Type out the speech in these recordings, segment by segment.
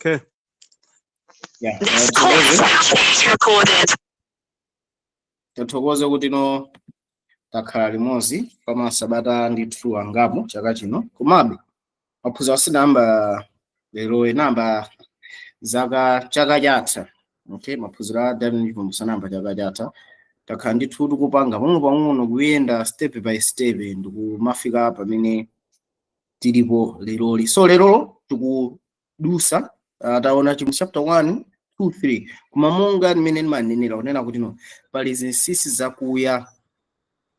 Okay. Yeah. This call is recorded. Tathokoza kuti no takhala limodzi pa masabata ndithu angapo chaka chino. Komabe maphunziro asinamba lero enamba zaka chaka chatha. Okay, maphunziro a Daniel Chipumbuso namba chaka chatha. Takhala ndithu tikupanga pang'ono kuyenda step by step ndikumafika pamene tilipo leroli. So lero tikudusa taona Chipumbuso chapter 1 2 3 kumamonga mmene ndimanenera kunena kuti no pali zinsinsi zakuya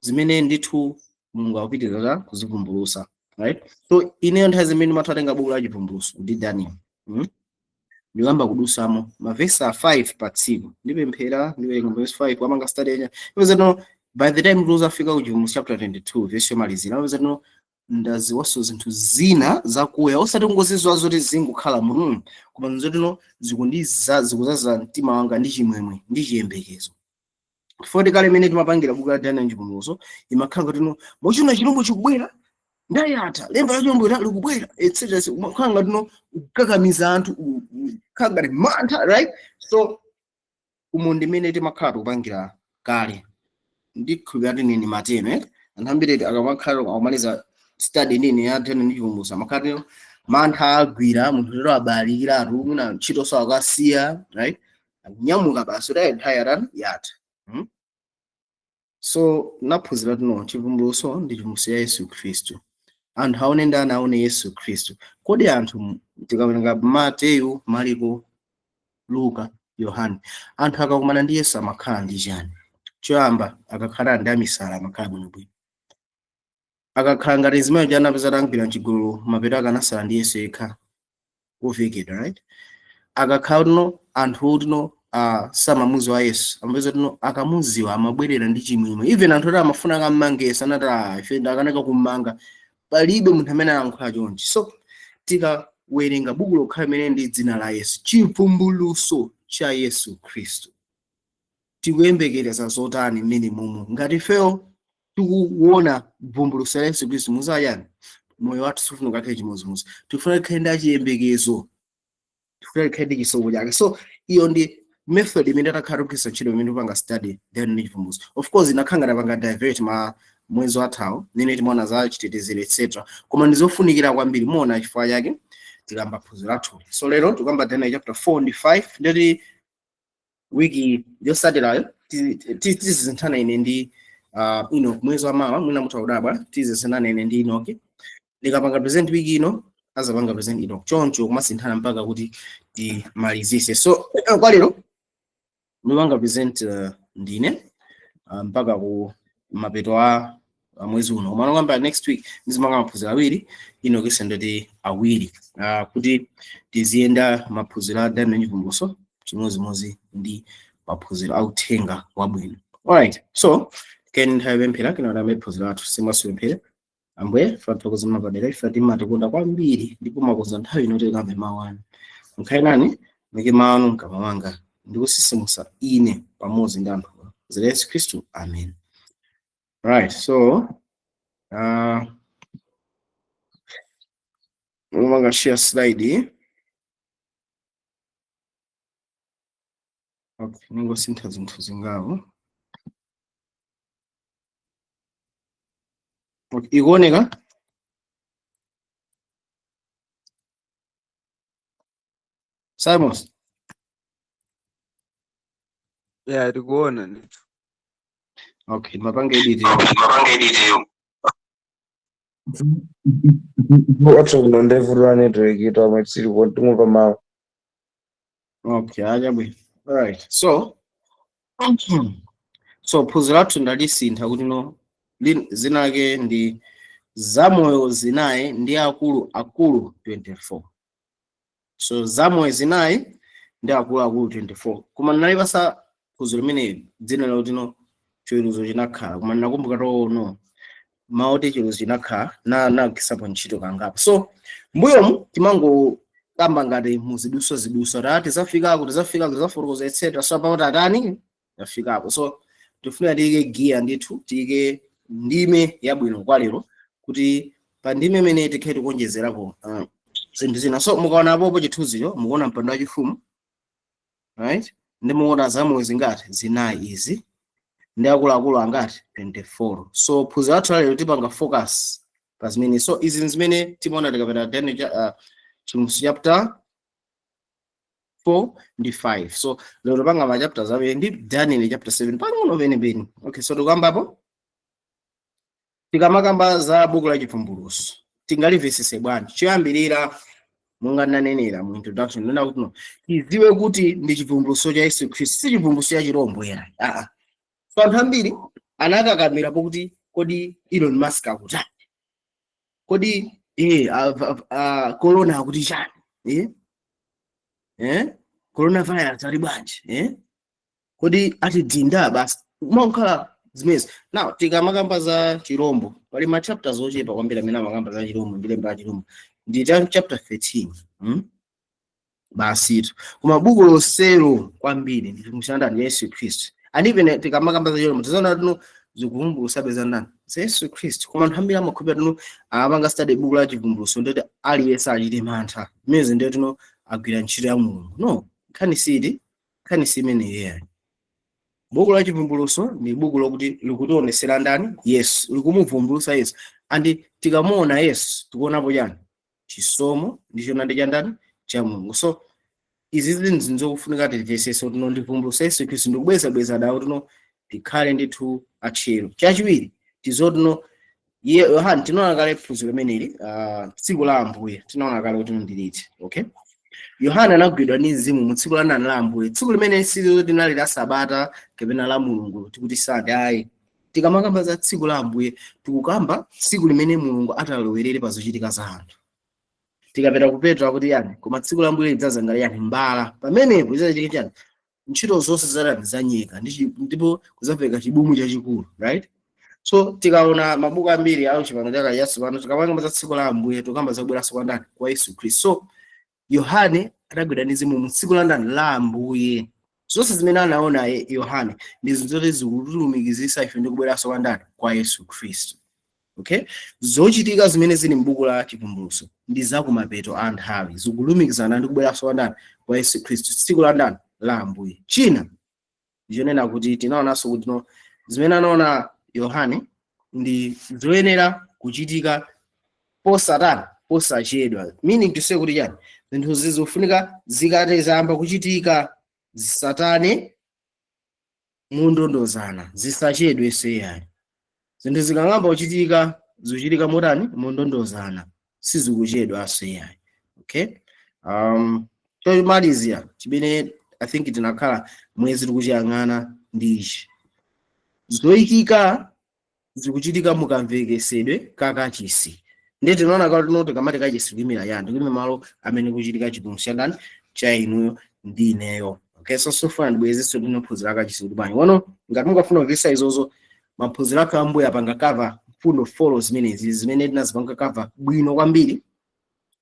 zimene ndithu Mulungu akupitiriza kuzivumbulusa, right? So ine nthawi zimene matatenga buku la Chipumbuso ndi Daniel ndikamba kudusamo mavesi 5 pa tsiku ndipemphera ndiwerenga verse 5 amanga study enya because no by the time tuzafika ku Chipumbuso chapter 22 verse yomalizira because no ndaziwaso zinthu zina zakuya osati ngozizwa zoti zingukhala Mulungu koma nzoti no zikuzaza mtima wanga ndi chimwemwe ndi chiyembekezo. Fodi kale mene timapangira buku la Daniel Chipumbuso imakhala kuti no mochuna chilombo chikubwera ndayatha lemba la chilombo likubwera etc. Umakhala ngati no ukakamiza anthu kagari mantha, right? So umundi mene timakhala kupangira kale ndikhulupirira kuti nini mateme antambireti akamakhala akumaliza study nini ya Daniel Chipumbuso amakhala mantha agwira munthu lero abalikira atu na ntchito so akasiya, right? Nyamuka basi right higher yatha. So naphunzira tuno Chipumbuso ndi Chipumbuso ya Yesu Kristu. Anthu aone ndani aone Yesu Kristu. Kodi anthu tikawerenga Mateyu, Mariko, Luka, Yohane, anthu akakumana ndi Yesu amakhala ndi chani? Choyamba akakhala ndi amisala amakhala bwinobwino. Akakhala ngati zimene janapeza tangwira mchigulu mapeto akanasala ndi Yesu yekha kuvikidwa, right? Akakhala tuno anthu tuno samamuzi wa Yesu ambazo tuno akamuziwa amabwerera ndi chimwemwe. Even anthu ati amafuna kammangesa anati ife ndakanaka kummanga palibe munthu amene alankhula chonchi. So tikawerenga buku lokhala limene ndi dzina la Yesu, Chivumbuluso cha Yesu Kristu, tikuyembekereza zotani mmene mumu ngati fewo tikuona vumbuluso la Yesu Kristu muzayani moyo wathu sufuna kukhala chimozimozi, tifuna kukhale ndi chiyembekezo, tifuna kukhale ndi chisomo chake. So iyo ndi method imene takhala tikugwiritsa ntchito imene tipanga study then Chipumbuso. Of course inakhanga tapanga divert mwezi wathawo nene timaona za chitetezero etc. Koma ndizofunikira kwambiri muona chifukwa chake tikamba phunziro lathu. So lero tikamba Daniel chapter 4 ndi 5 ndeti wiki yosatirayo tizisinthana ine ndi ino mwezi wa mawa mwina mutha kudabwa tizisinthana ine ndi Enoki. Ndikapanga present wiki ino azapanga present ino choncho kumasinthana mpaka kuti timalizise. So kwa lero ndipanga present ndine mpaka ku mapeto a mwezi uno. Umano kwamba next week ndizimanga maphunziro awiri ino kese ndoti awiri kuti tiziyenda maphunziro a Daniel Chipumbuso chimozimozi ndi maphunziro authenga wabwino. Alright, so can have mpira kina na maphunziro athu simaso mpira ambwe fathokoza mapadera ifati matikonda kwambiri ndipo makoza nthawi inoti kambe mawani nkhainani meke mawanu nkama wanga ndikusisimusa ine pamodzi ndi anthu za Yesu Kristu. Amen. Right, so I'm share slide. Okay, ningo sintha zinthu zingawo. Okay, ikuoneka? Simons. Yeah, tikuona ndithu. Okay, mapanga edit. What's on the run network? It might see what to move them. Okay, ajabu. All right. So phunziro lathu ndalisintha kuti no zinake ndi zamoyo zinayi ndi akulu 24. So zamoyo zinayi ndi akulu 24. Koma ndinalipasa phunziro limene dzina loti no chiweruzo chinakhala koma ndinakumbuka no maoti chiweruzo chinakhala na kisapo ntchito kangapo. So mbuyomu timango kamba ngati muziduso rati zafika zafotokoza etc. So apa tatani yafikapo. So tifuna tike gear ndithu tike ndime yabwino kwa lero kuti pa ndime imene tikhe tikonjezerako zinthu zina. So mukaona apopo chithunzicho mukuona mpando wachifumu, right? Ndi mukuona zamwezi ngati zinayi izi ndi akuluakulu angati 24. So phunziro lathu lero tipanga focus pa zimene. So izi zimene timaona tikapita Daniel Chivumbulutso chapter 4 ndi 5. So lero panga ma chapters awiri ndi Daniel chapter 7 pang'ono penipeni. Okay, so tikambapo tikamakamba za buku la Chivumbulutso tingalivesese bwanji. Choyambirira monga nanenera mu introduction nena kuti no tidziwe kuti ndi chivumbulutso cha Yesu Khristu, si chivumbulutso cha chirombo era. So anthu ambiri anakakamira pokuti kodi Elon Musk akuti kodi corona akuti chani, coronavirus ali bwanji, kodi ati dinda basi monka zimezi. Now tikamakamba za chirombo pali ma chapters ochepa kwambiri amene amakamba za chirombo ndi lemba la chirombo ndi chapter 13 basi koma buku lonselo kwambiri ndi chivumbulutso cha Yesu Khristu. And even tikamakamba za chirombo tizaona tuno zikuvumbulutsa beza ndani za Yesu Khristu. Koma anthu ambiri amakhupira tuno amanga study buku la chivumbulutso ndoti aliyense achite mantha mezi ndiye tuno agwira ntchito ya Mulungu. No, nkhani si imeneyo. Buku la chivumbulutso ni buku lokuti likutionesera ndani Yesu, likumuvumbulutsa Yesu. And tikamuona Yesu tikuonapo chani chisomo ndicho nandi cha ndani cha Mulungu. So izi zinthu nzofunika timvesese kuti ndivumbulutsa Yesu Khristu ndikubweza dawo tuno tikhale ndithu atchero. Chachiwiri tizotuno Yohane tinaona kale phunziro limeneli tsiku la Ambuye tinaona kale kuti ndiliti. Okay, Yohane anagwidwa ndi Mzimu mu tsiku la Ambuye, tsiku limene sililo linali la Sabata kapena la Mulungu tikuti Sunday. Ayi, tikamakamba za tsiku la Ambuye tikukamba tsiku limene Mulungu atalowerere pa zochitika za anthu. Tikapita ku Petro akuti yani koma tsiku la Ambuye lidzaza ngati yani mbala, pamenepo izachitika chani ntchito zonse zanyeka ndipo kuzafika chibumu chachikulu, right? So tikaona mabuku ambiri au chipangano cha Yesu pano tikamanga za tsiku la Ambuye tukamba zabweranso kwa ndani kwa Yesu Khristu. So Yohane anagwidwa ndi Mzimu mu tsiku la ndani la Ambuye. Zonse zimene anaona Yohane ndi zinthu zikutulumikizisa ife ndi kubweranso kwa ndani kwa Yesu Khristu. Okay, zochitika zimene zili m'buku la Chivumbulutso ndi zakumapeto a nthawi zikulumikizana ndi kubweranso kwa ndani kwa Yesu Khristu tsiku la ndani la Ambuye. China ndichonena kuti tinaonanso kuti no zimene anaona Yohane ndi zoyenera kuchitika posachedwa, meaning to say kuti chani zinthu zizofunika zikati zamba kuchitika zisatane mundondozana zisachedwe seyani. Zinthu zikangamba kuchitika zochitika motani mundondozana sizikuchedwa seyani. Okay, chomalizia chimene I think tinakhala mwezi tikuchiyang'ana ndichi zoyikika zikuchitika mukamvekesedwe kakachisi. Ndiye tinaona kuti no tikamati kachisi kuimira yani ndikuime malo amene kuchitika chivumbulutso ndani cha inuyo ndi ineyo. Okay, so sofuna ndibwezeso ndinophunzira kachisi kuti bwanji wono ngati mungafuna kuvisa izozo maphunziro akhe ambuye apanga cover full of follows zimene tinazipanga cover bwino kwambiri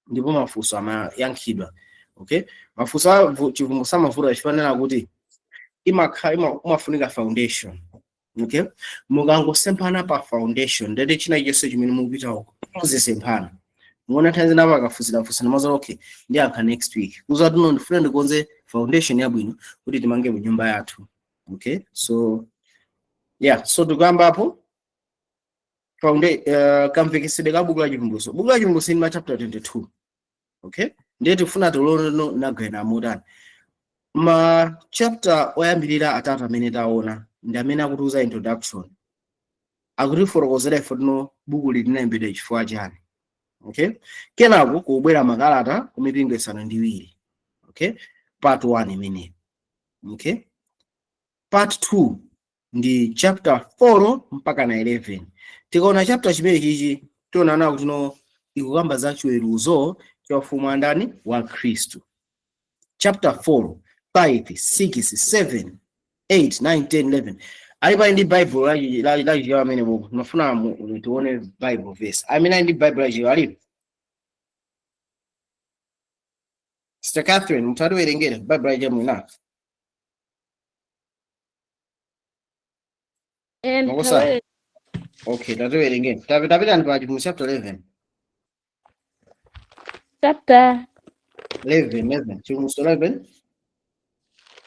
ndipo mafunso amayankhidwa. Okay, mafunso chivumbulutso mavuto achifanira kuti imafunika foundation. Okay, mukangosemphana pa foundation ndete china chonse chimene mukupita uko muzisemphana muona thanzi napo akafunsira mazo. Okay, ndi akha next week kuza tuno ndifuna ndikonze foundation yabwino kuti timange mu nyumba yathu. Okay, so yeah, so tukambapo kamvekesedwe ka buku la Chivumbulutso. Buku la Chivumbulutso ndi ma chapter 22. Okay, ndiye tifuna tilono nagwena motani ma chapter oyambirira atatu amene taona ndi amene akutiuza introduction, akutifotokozera ife tino buku linalembedwa chifukwa chani. Okay, kenako kubwera makalata ku mipingo isanu ndi iwiri. Okay, part 1 imene. Okay, part 2 ndi chapter 4 mpaka na 11. Tikaona chapter chimene chichi tionana kuti no ikukamba za chiweruzo cha ufumu wa ndani wa Khristu. Chapter 4, 5, 6, 7, 8, 9, 10, 11. Alipa ndi Bible la jiwa amene boku. Nafuna tuone Bible verse. Amina ndi Bible la jiwa alipo. Sister Catherine, mutatu werengera Bible la jiwa mwina. Okay, tatu werengera. Tapita ndi pa chapter 11. chapter 11 chivumbulutso 11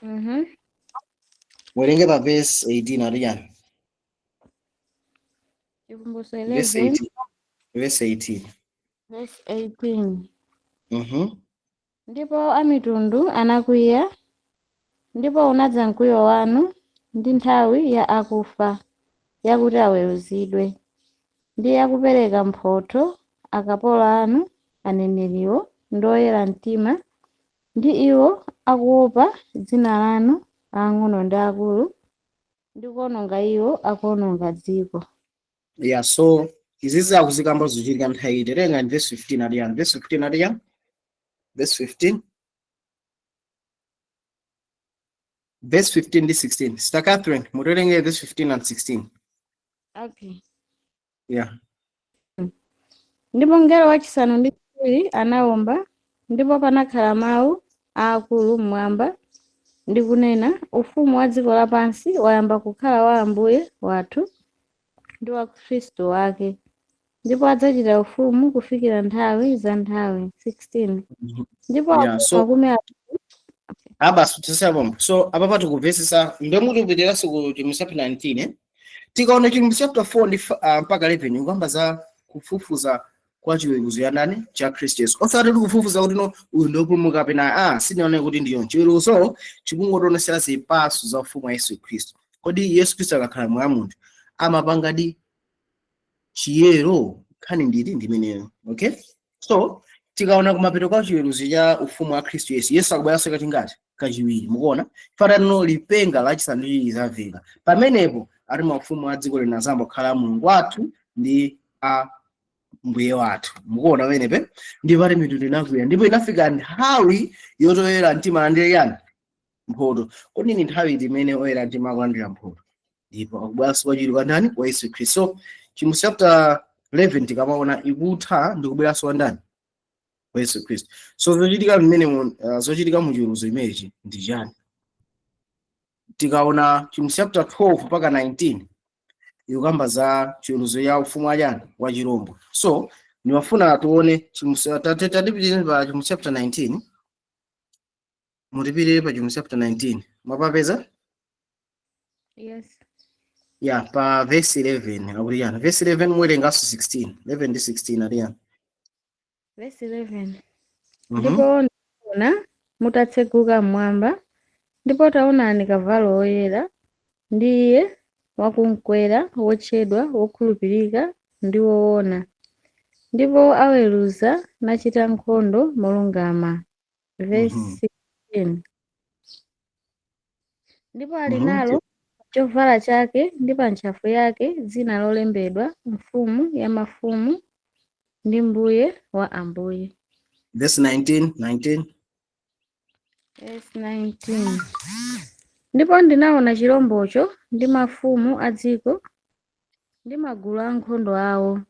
mhm werenge pa verse 18 adiyani chivumbulutso verse 11 18 verse 18 verse 18. Ndipo amitundu anakwiya, ndipo unadza mkwiyo wanu ndi nthawi ya akufa yakuti aweruzidwe, ndi yakupereka mphotho akapolo anu aneneriwo ndi oyera mtima, ndi iwo akuopa dzina lanu, ang'ono ndi akulu, ndi kuononga iwo akuononga dziko. Yeah, so izizi akuzikamba zochitika nthawi iti terenga ni verse 15 adiyani verse 15 adiyani verse 15 verse 15 ndi 16 Sister Catherine muterenge verse 15 and 16 Okay. yeah Ndipo mngelo wachisanu ndi chiwiri anawomba, ndipo panakhala mawu aakulu mmwamba ndi kunena, ufumu wa dziko lapansi wayamba kukhala wa Ambuye wathu ndi wa Khristu wake, ndipo adzachita ufumu kufikira nthawi za nthawi. 16 Ndipo Yeah, so- makumi abasi tisabombo so apa pati kuvesesa ndemutipitiranso ku chilumbi chapter 19 tikaona chilumbi chapter 4 ndi mpaka 11 kwamba za kufufuza kwa chiweruzo ya ndani cha Kristu Yesu osati kufufuza kuti no uyu ndopulumuka pena sinaone kuti ndiyo chiweruzo chikungotonesera zipaso za ufumu wa Yesu Kristu. Kodi Yesu Kristu akakhala mwa munthu amapangadi chiyero khani nditi ndimeneyo. Okay, so tikaona kumapeto kwa chiweruzo cha ufumu wa Kristu Yesu, Yesu akubweranso kati ngati kachiwiri. Mukuona fanano lipenga lachisanu ndi chiwiri lamveka pamenepo ali maufumu wa dziko lino azambokhala Mulungu wathu ndi Mbuye wathu. Mukuona pamenepe ndipo ali mitundu inakwiya, ndipo inafika nthawi yotoyera mtima alandire yani mphotho. Kodi ni nthawi imene oyera mtima akulandira mphotho, ndipo akubweranso kwachiwiri kwa ndani kwa Yesu Kristu. So chilumbi chapter 11 tikamaona ikutha ndikubweranso kwa ndani kwa Yesu Kristu. So zochitika mmene zochitika mu chiweruzo imenechi ndi chani? Tikaona chilumbi chapter 12 mpaka 19 ikukamba za chiweruzo ya ufumu wa chirombo. So niwafuna tuone tatipitire pa chilumbi chapter 19, mutipitire pa chilumbi chapter 19 mwapapeza Yes. yeah pa verse 11 akuti yana verse 11 mwerenganso 16 11 ndi 16 adiyana. Verse 11 Ndipo ndaona mutatseguka mmwamba, ndipo taonani kavalo woyera, ndi iye wakumkwera wotchedwa wokhulupirika ndi woona, ndipo aweruza nachita nkhondo molungama. Verse 16 Ndipo ali nalo chovala chake ndi pa ntchafu yake dzina lolembedwa Mfumu ya mafumu ndi Mbuye wa ambuye. Verse 19 Verse 19 Ndipo ndinaona chirombocho ndi mafumu a dziko ndi magulu ankhondo awo,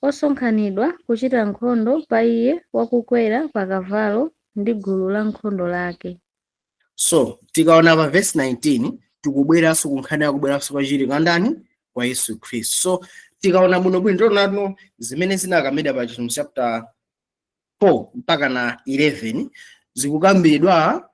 osonkhanidwa kuchita nkhondo pa iye wakukwera pa kavalo ndi gulu la nkhondo lake. So tikaona pa verse 19 tikubweranso kunkhani yakubweranso kwachiwiri kwa ndani kwa Yesu Kristu. So tikaona bwino ndionano zimene zinakameda pa chilumbi chapter 4 mpaka na 11 zikukambidwa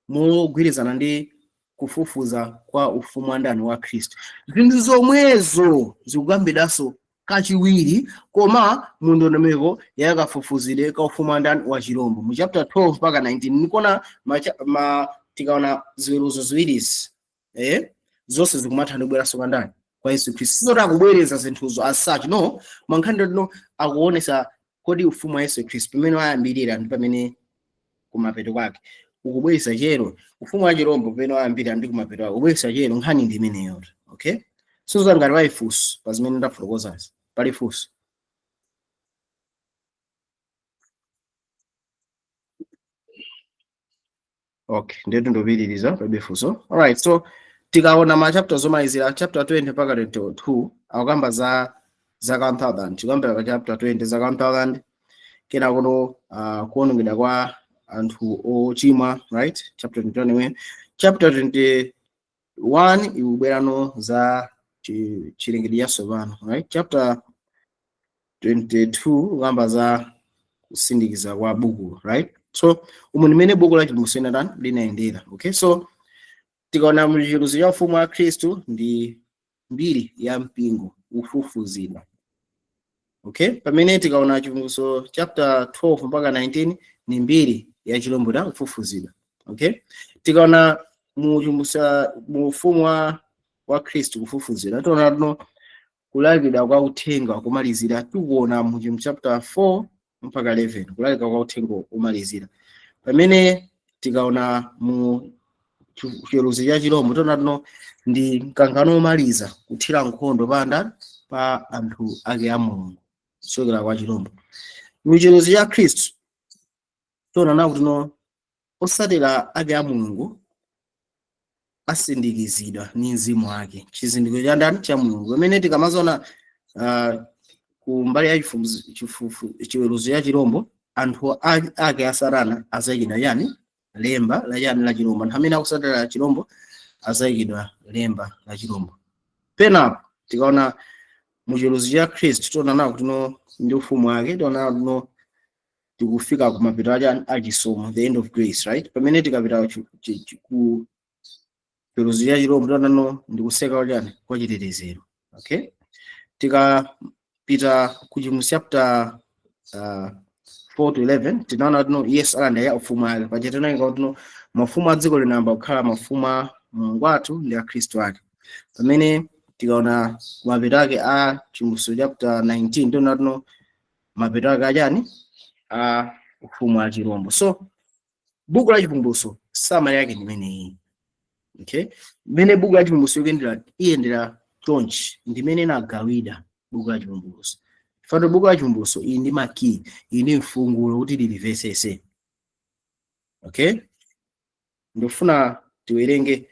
mogwirizana ndi kufufuza kwa ufumu wa ndani wa Kristu. Zinthu zomwezo zikukambidwanso kachiwiri, koma mundondomeko yakafufuzire ka ufumu wa ndani wa chirombo mu chapter 12 mpaka 19 nikona tikaona ziweruzo ziwirizi zonse zikumathana kubweranso kwa ndani kwa Yesu Kristu. Sizoti akubwereza zinthuzo as such, no, mankhani no akuonesa kodi ufumu wa Yesu Kristu pamene wayambirira ndi pamene kumapeto kwake ukubweresa chero. Ufumu wa chirombo pamene wayambirira ndi kumapeto kwake ukubweresa chero. Nkhani ndi imeneyo. Okay, so ngati waifunso pa zimene ndafotokozazi pali funso. Okay, ndetu ndopitiriza palibe funso. Alright, so tikaona ma chapters omalizira chapter 20 mpaka 22 akukamba za 1000. Tikambira pa chapter 20 za 1000 kena kuno kuonongedwa kwa anthu ochimwa, right? Chapter 21. Chapter 21 ikubwerano za chilengedwe chatsopano, right? Chapter 22 kukamba za kusindikiza kwa buku, right? So umu ndimene buku la chivumbulutso linayendera, okay? So tikaona mchiweruzo cha ufumu wa Khristu ndi mbiri ya mpingo ufufuzidwa, okay? Pamene tikaona chivumbulutso chapter 12 mpaka 19 ni mbiri ya chilombo cha ufufuzidwa, okay? Tikaona mu ufumu wa Khristu kufufuzidwa tiona kulalikidwa kwa uthenga kumalizira tikuona mu chapter 4 mpaka 11 kulalikidwa kwa uthenga kumalizira. Pamene tikaona mu chiweruzo cha chilombo tiona ndi mkangano omaliza kuthira nkhondo pa anthu ake a Mulungu kuchokera kwa chilombo. Mu chiweruzo cha Khristu tiona kuti osatira ake a Mulungu asindikizidwa ni mzimu wake, chizindikiro cha ndani cha Mulungu. Pamene tikamazona ku mbali ya chiweruzo cha chilombo anthu ake asarana azayikidwa yani lemba la yani la chilombo, anthu amene akusatira chilombo azayikidwa lemba la chilombo. Penapo tikaona mu chiweruzo cha Khristu tiona kuti ndi ufumu wake, tiona tikufika ku mapeto a chisomo, the end of grace, right? Pamene tikapita ku chiweruzo cha chilombo tiona ndi kuseka kwa chitetezero, okay? Tikapita ku chapter 4 to 11 tinaona kuti Yesu alandira ufumu wake. Paja tinaona kuti mafumu a dziko linayamba kukhala mafumu a Mulungu wathu ndi a Khristu ake. Pamene tikaona mapeto ake a chivumbulutso chapter 19 tiona kuti mapeto ake a ufumu wa chilombo. So buku la chivumbulutso summary yake ndi imeneyi, okay? Mene buku la chivumbulutso iyendera chonchi ndimene nagawida buku la chivumbulutso. Fano buku la chivumbulutso iyi ndi maki, iyi ndi mfungulo kuti limvetsetse, okay? Ndifuna tiwerenge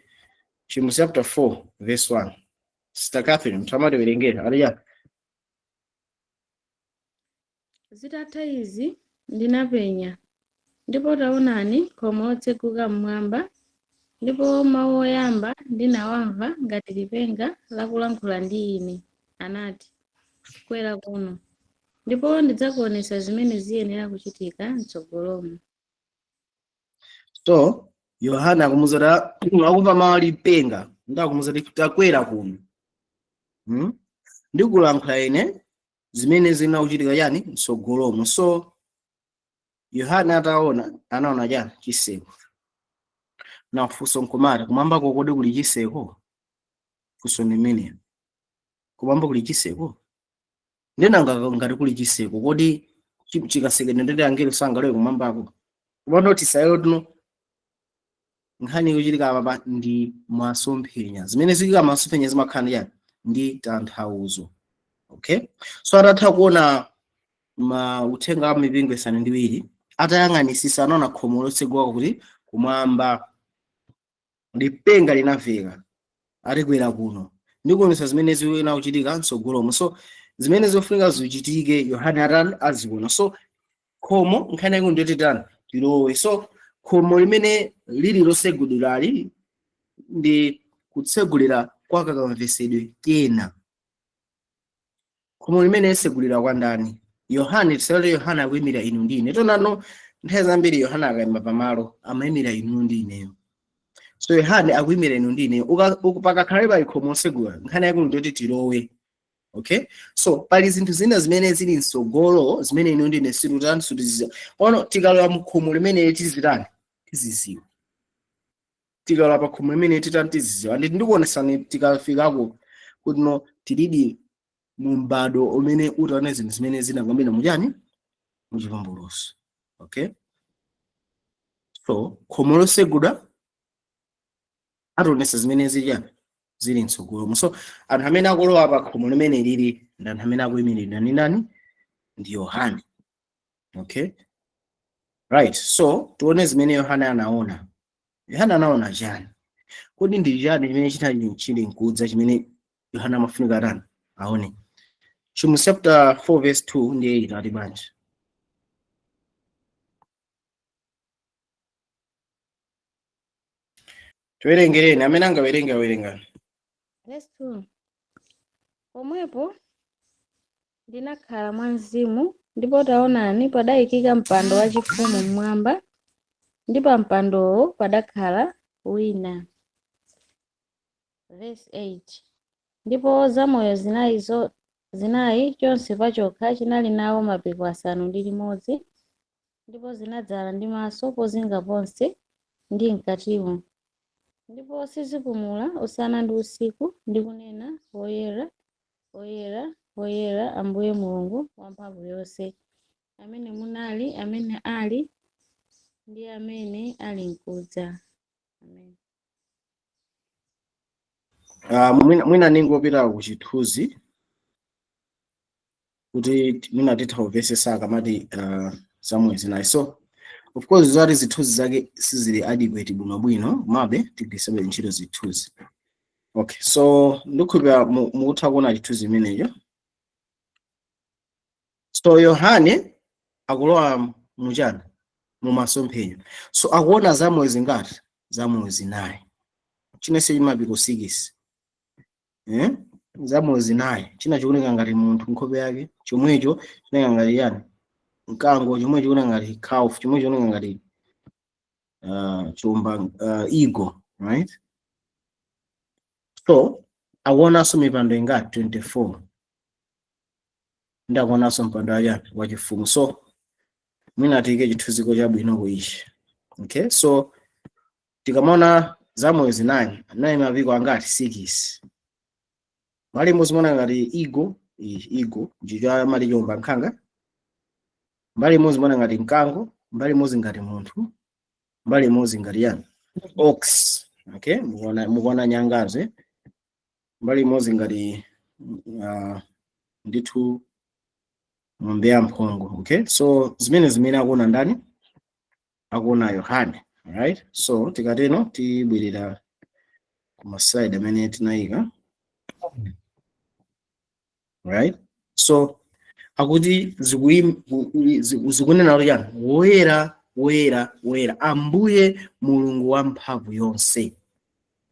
chivumbulutso chapter 4 verse 1. Sister Catherine, mtama tiwerengera aliya. Zitatha izi ndinapenya, ndipo taonani khomo lotseguka mmwamba, ndipo mawu oyamba ndinawamva ngati lipenga lakulankhula ndi ine, anati, kwera kuno, ndipo ndidzakuonetsa zimene ziyenera kuchitika m'tsogolomo. So Yohana akumuzira akumva mawu lipenga ndakumuza takwera kuno, ndikulankhula ine zimene zinakuchitika yani m'tsogolomo. So Yohana anaona chiseko na funso nkumati kumwamba kodi kuli chiseko? Funso limene kumwamba kuli chiseko ndinanga ngati kuli chiseko kodi chikasekedwa ndende angelo sangalowe kumwambako kupanda kuti sayo nkhani yochitika apa ndi masomphenya. Zimene zikuchitika masomphenya zimakhala yani ndi tanthauzo, okay? So atatha kuona uthenga wa mipingo isanu ndi iwiri atayang'anisisa anaona khomo lotseguka kuti kumwamba lipenga linamveka alikwera kuno ndikuonesa zimene zikuyenera kuchitika m'tsogolomo. So zimene zofunika zichitike Yohana aziona. So khomo nkhani yake ndiyoti tilowe. So khomo limene lili losegulirali ndi kutsegulira kwa kakamvesedwe kena. Khomo limene lisegulira kwa ndani? Yohana tisalole Yohana akuyimira inu ndi ine. Tonano nthawi zambiri Yohana akayima pamalo amayimira inu ndi ineyo. So Yohana akuyimira inu ndi ine pakakhala pali khomo losegula nkhani yake ndiyoti tilowe, okay? So pali zinthu zina zimene zili m'tsogolo zimene inu ndi ine sitizidziwa. Ono tikalowa mu khomo limene tiziziwa. Tikalowa pa khomo limene tiziziwa. Ndikuonesani tikafikako kuti tilidi mu m'bado umene utaona zinthu zimene zinangambira muchani muchivumbulutso, okay? So khomo losegula atonesa zimene zili m'tsogolomo. So anthu amene akulowa pa khomo limene lili ndi anthu amene akuyimiridwa ndi nani? Ndi Yohana, okay? Right. So tuone zimene Yohana anaona. Yohana anaona chani? Kodi ndi chani chimene chili nkudza chimene Yohana amafunika aone? Chapter 4 verse 2 ndiye inati banje. Tuwerengereni amene angawerenga. Verse 2. Pomwepo ndinakhala mwa mzimu ndipo taonani padayikika mpando wachifumu mmwamba, ndi pa mpandowo padakhala wina. Verse 8. Ndipo zamoyo zinayi chonse pachokha chinali nawo mapiko asanu ndi limodzi, ndipo zinadzala ndi maso pozinga ponse ndi mkatimo, ndipo sizipumula usana ndi usiku, ndi kunena, Woyera, woyera, woyera, Ambuye Mulungu wamphamvu yonse, amene munali, amene ali, ndi amene ali mkudza. Amen. Mwina ningopita ku chithunzi kuti mwina titha kumvesesa akamati zamoyo zinayi. So of course zari zithunzi zake sizili adequate bwinobwino, mabe tigwiritse ntchito zithunzi. Okay, so ndikukhulupirira mukutha kuona chithunzi imeneyo. So Yohane akulowa muchana mu masomphenya, so akuona zamoyo zingati? Zamoyo zinayi. Chinese chimapiko 6. Zamoyo zinayi, china chikuoneka ngati munthu nkhope yake, chomwecho chikuoneka ngati yani mkango, chomwecho chikuoneka ngati calf, chomwecho chikuoneka ngati chomba eagle, right? So akuonanso mipando ingati 24, ndakuonanso mpando wachifumu. So mwina tiyike chithunziko chabwinoko ichi. Okay, so tikamona zamoyo zinayi, anayi mapiko angati? 6. Mbali imodzi mona ngati eagle, njicha mali chomba nkhanga. Mbali imodzi mona ngati mkango, mbali imodzi ngati munthu, mbali imodzi ngati yani ox. Okay, mukuona nyangaze, mbali imodzi ngati ndithu ng'ombe ya mphongo. Okay, so zimene akuona ndani? Akuona Yohane, right? So tikateno tibwirira ku maslide amene tinayika, right? So akuti zikunena kuti yani woyera, woyera, woyera, Ambuye Mulungu wamphamvu yonse.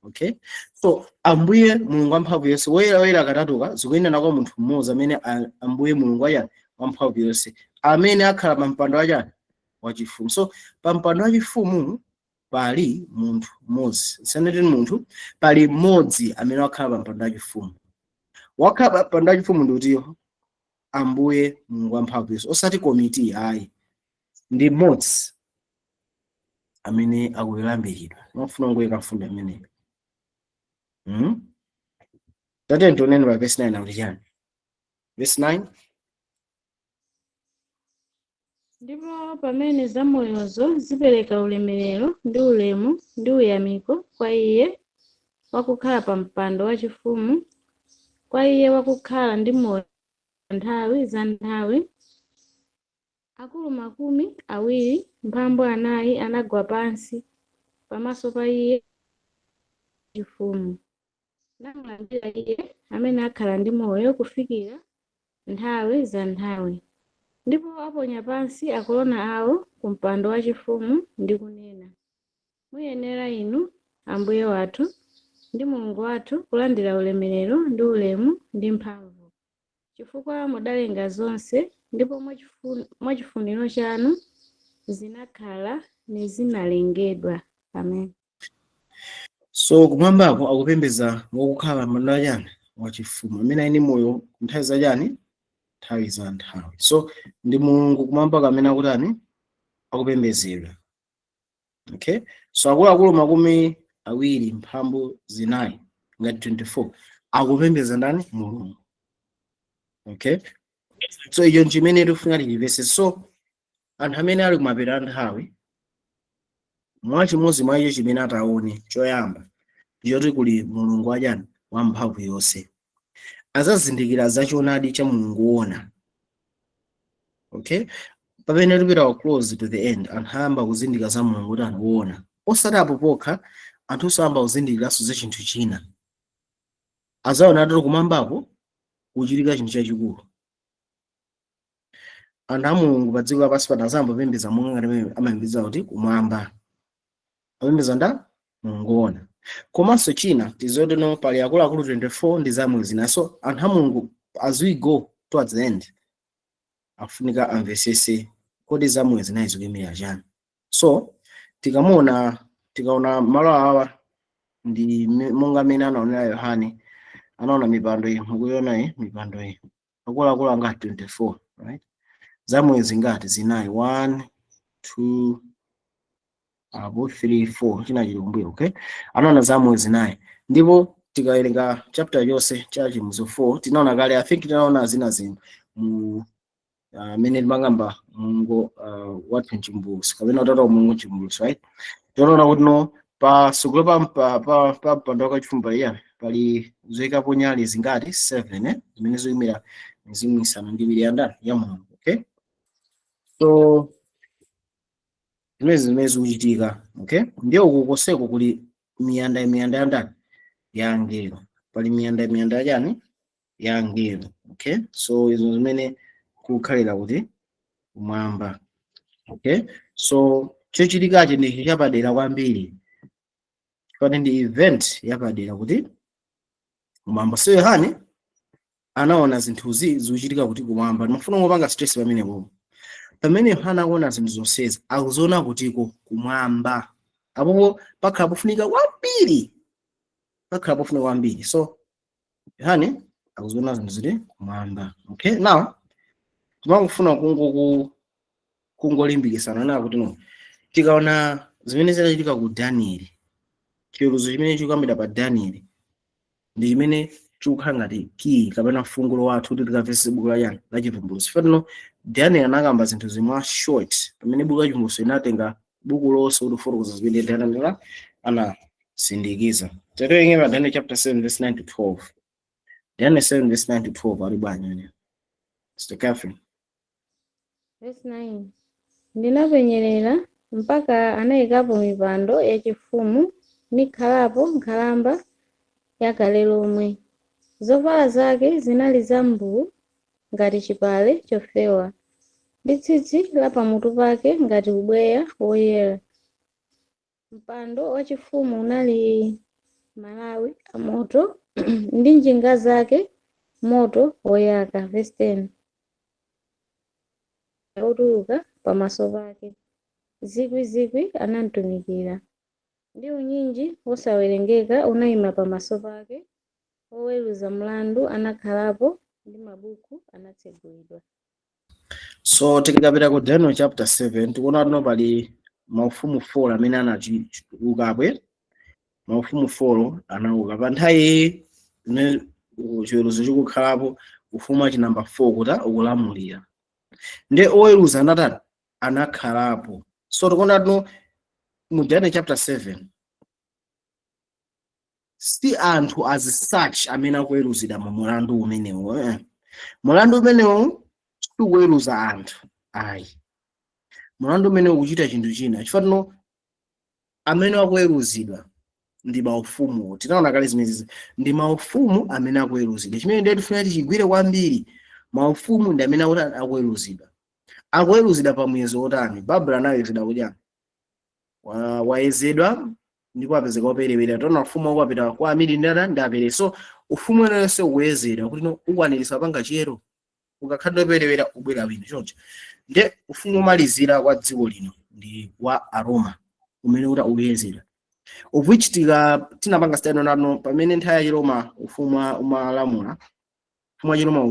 Okay, so Ambuye Mulungu wamphamvu yonse, woyera, woyera katatuka zikuyenera kwa munthu mmodzi amene Ambuye Mulungu wamphamvu yonse, amene akhala pa mpando wachifumu. So pa mpando wachifumu pali munthu mmodzi, saneti munthu, pali mmodzi amene wakhala pa mpando wachifumu. Wakhala pa mpando wachifumu ndi Ambuye Mulungu wamphamvu yonse, osati komiti ayi, ndi mmodzi amene akulambiridwa. Mafuna ngoyika mfundo imeneyi. Tate ntoneni pa verse 9 akuti chani? Verse 9. Ndipo pamene zamoyozo zipereka ulemerero ndi ulemu ndi uyamiko kwa Iye wakukhala pa mpando wachifumu, kwa Iye wakukhala ndi moyo nthawi za nthawi, akulu makumi awiri mphambu anayi anagwa pansi pamaso pa Iye wachifumu, namulandira Iye amene akhala ndi moyo kufikira nthawi za nthawi. Ndipo aponya pansi akolona awo ku mpando wachifumu ndi kunena, muyenera inu, Ambuye wathu ndi Mulungu wathu, kulandira ulemerero ndi ulemu ndi mphamvu, chifukwa mudalenga zonse, ndipo mwachifuniro chanu zinakhala nezinalengedwa. Amen. So kumwambako akupembedza wakukhala pa mpando wachifumu, amene ali ndi moyo nthawi za chani? Nthawi za nthawi. So ndi Mulungu kumwambako amene akutani? Akupembedzedwa. Okay, so akuluakulu makumi awiri mphambu zinayi ngati 24 akupembedza ndani? Mulungu. Okay, so icho nchimene tikufuna tichimvetse. So anthu amene ali kumapeto a nthawi, mwachimodzi mwa icho chimene ataone choyamba ndichoti kuli Mulungu wamphamvu yonse, azazindikira zachoonadi cha Mulungu wona. Okay, pamene tipita close to the end, anthu ayamba kuzindikira za Mulungu kuti wona, osati apo pokha, anthu ayamba kuzindikiranso za chinthu china. Azaona ati kumwambako kuchitika chinthu chachikulu. Anthu a Mulungu pa dziko lapansi pano azayamba kupembedza Mulungu ngati amene amapembedza kuti kumwamba, apembedza nda Mulungu wona. Komanso china tizoti no pali akuluakulu 24 ndi zamoyo zinayi. So anthu a Mulungu, as we go towards the end, afunika amvesese kodi zamwe zinayi zikuimira chani. So tikaona malo awa ndi monga mene anaonera Yohane, anaona mipando iyi, mukuiona iyi mipando iyi akuluakulu ngati 24, right? Zamwezi ngati zinayi 1 2 3 4 china chilikumbuyo, okay? Anaona zamwezi nayi, ndipo tikawerenga chapter yonse cha Chimbuzo 4 tinaona kale, I think tinaona zina zinthu mu mene timangamba mungu watu Chimbuzo kapena utata mungu Chimbuzo, right? Tinaona kuti no pa sukulu pa mpando wa chifumba iya pali zoyikapo nyali zingati 7 zimene zoyimira mizimu isanu ndi iwiri ya Mulungu, okay? So zimene zikuchitika, okay? Ndiyo kukoseko kuli miyanda yandani ya angelo, pali miyanda yachani ya angelo, okay? So izo zimene kukhalira kuti kumwamba, okay? So chochitikachi ndi chapadera kwambiri, chifukwa ndi event yapadera kuti kumwamba. So Yohane anaona zinthuzi zikuchitika kuti kumwamba. Ndimafuna ngopanga stress pamenepo. Pamene Yohane akuona zinthu zonsezi akuziona kutiko kumwamba, apo pakhala pofunika kwambiri. So Yohane akuziona zinthu zili kumwamba, okay? Now timangofuna kungolimbikisana na kuti no tikaona zimene zinachitika ku Daniel, chiweruzo chimene chikuyambira pa Daniel ndi chimene chikukhala ngati key kapena fungulo wathu kuti tikamvese buku la Chivumbulutso. Fano Daniel anakamba zinthu zimwe short, pamene buku la Chivumbulutso inatenga buku lonse kuti fotokoza zimene Daniel anasindikiza. Tatoyenge pa Daniel chapter 7 verse 9 to 12. Daniel 7 verse 9 to 12 ali bwanji ne? Mr. Catherine. Verse 9. Ndinapenyerera mpaka anayikapo mipando yachifumu nikhalapo nkhalamba yakale lomwe. Zovala zake zinali zambuwu ngati chipale chofewa, ndi tsitsi la pamutu pake ngati ubweya woyera. Mpando wachifumu unali malawi amoto ndi njinga zake moto woyaka. Verse 10. Otuluka pamaso pake, zikwi anamtumikira, ndi unyinji wosawerengeka unayima pamaso pake. Oweruza mlandu anakhalapo ndi mabuku anatsegulidwa. So tikapita ku Daniel chapter 7 tikuona kuti pali maufumu 4 amene anachulukapo. Maufumu 4 anauka pa nthawi imene chiweruzo chikukhalapo. Ufumu wa namba 4 kuti ukulamulira, ndi oweruza anatatu anakhalapo. So tikuona kuti mu Daniel chapter 7 si anthu as such amene akuweruzidwa mu mulandu umenewo. Mulandu umenewo sikuweruza anthu ayi, mulandu umenewo ukuchita chinthu china. Chifukwa amene akuweruzidwa ndi maufumu. Tinaona kale zimezi ndi maufumu amene akuweruzidwa. Chimene ndiye tifuna tichigwire kwambiri, maufumu ndi amene akuweruzidwa. Akuweruzidwa pa muyezo otani? Babuloni anaweruzidwa kudyani? Wayezedwa ndipo apezeka operewera. Tona ufumu wakapita kwa amiri ndi apere. So ufumu wense ukuwezedwa kuti ukwanirisa panga chiyero, ukakhala operewera ubwera bwino choncho. Nde ufumu umalizira kwa dziko lino ndi wa Aroma umene kuti uwezedwa, of which tinapanga stano nano pamene nthawi ya Roma ufumu umalamula. Ufumu wa Roma